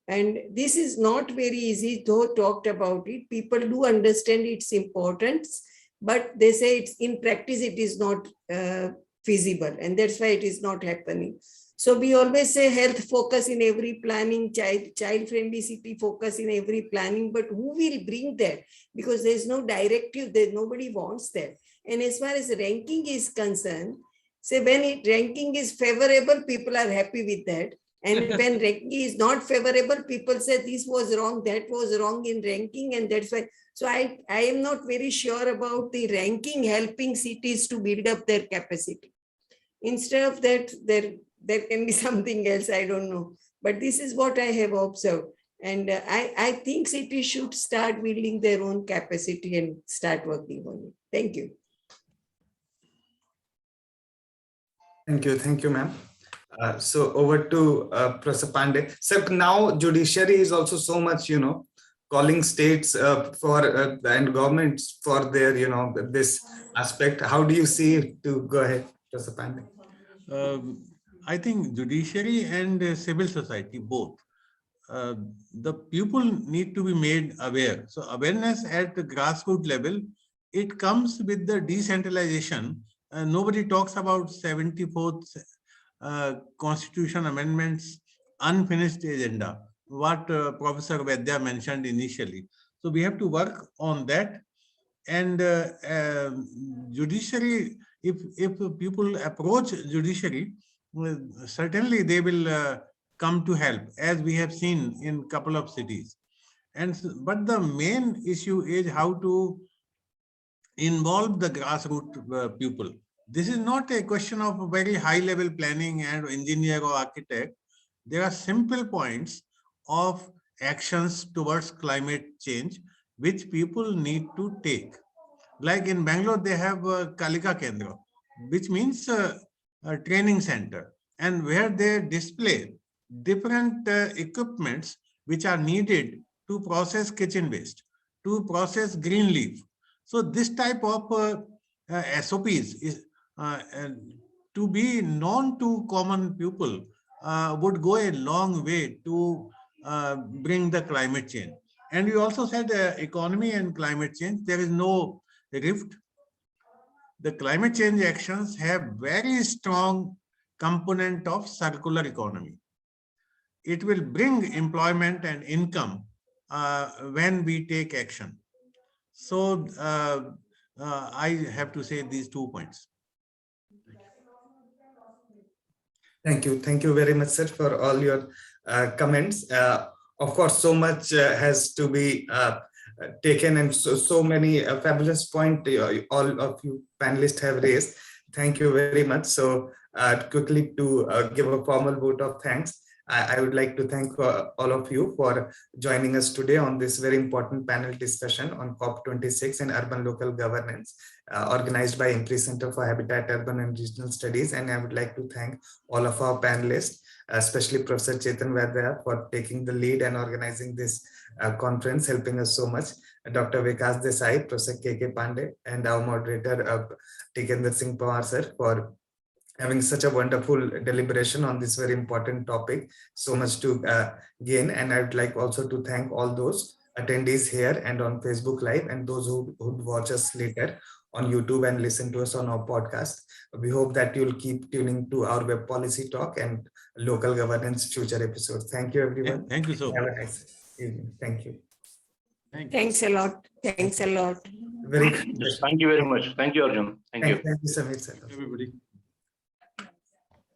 And this is not very easy, though talked about it. People do understand its importance, but they say it's in practice, it is not feasible. And that's why it is not happening. So we always say health focus in every planning, child-friendly city focus in every planning, but who will bring that? Because there's no directive, nobody wants that. And as far as ranking is concerned, say when ranking is favorable, people are happy with that. And when ranking is not favorable, people say this was wrong, that was wrong in ranking, and that's why. So I am not very sure about the ranking helping cities to build up their capacity. Instead of that, there can be something else, I don't know. But this is what I have observed. And I think cities should start building their own capacity and start working on it. Thank you. Thank you, ma'am. So over to Professor Pandey. Sir, now judiciary is also so much, calling states for and governments for their, this aspect. How do you see it? To go ahead, Professor Pandey. I think judiciary and civil society, both. The people need to be made aware. So awareness at the grassroots level, it comes with the decentralization. Nobody talks about 74th Constitution amendments, unfinished agenda, what Professor Vaidya mentioned initially. So we have to work on that. And judiciary, if people approach judiciary, certainly they will come to help, as we have seen in a couple of cities. But the main issue is how to involve the grassroots people. This is not a question of very high level planning and engineer or architect. There are simple points of actions towards climate change which people need to take. Like in Bangalore, they have Kalika Kendra, which means a training center, and where they display different equipments which are needed to process kitchen waste, to process green leaf. So this type of SOPs is to be known to common people would go a long way to bring the climate change. And you also said economy and climate change, there is no rift. The climate change actions have very strong component of circular economy. It will bring employment and income when we take action. So I have to say these 2 points. Thank you. Thank you very much, sir, for all your comments. Of course, so much has to be taken, and so many fabulous points all of you panelists have raised. Thank you very much. So quickly to give a formal vote of thanks, I would like to thank all of you for joining us today on this very important panel discussion on COP26 and urban local governance, organized by IMPRI Center for Habitat, Urban and Regional Studies. And I would like to thank all of our panelists, especially Professor Chetan Vaidya for taking the lead and organizing this conference, helping us so much. Dr. Vikas Desai, Professor K. Pandey, and our moderator, Tikender Singh Panwar, sir, for having such a wonderful deliberation on this very important topic. So much to gain. And I would like also to thank all those attendees here and on Facebook Live, and those who would watch us later on YouTube and listen to us on our podcast. We hope that you'll keep tuning to our web policy talk and local governance future episodes. Thank you, everyone. Thank you so much. Have a nice evening. Thank you. Thanks a lot. Thanks a lot. Very good. Yes, thank you very much. Thank you, Arjun. Thank you. Thank you, Samir, sir. Everybody.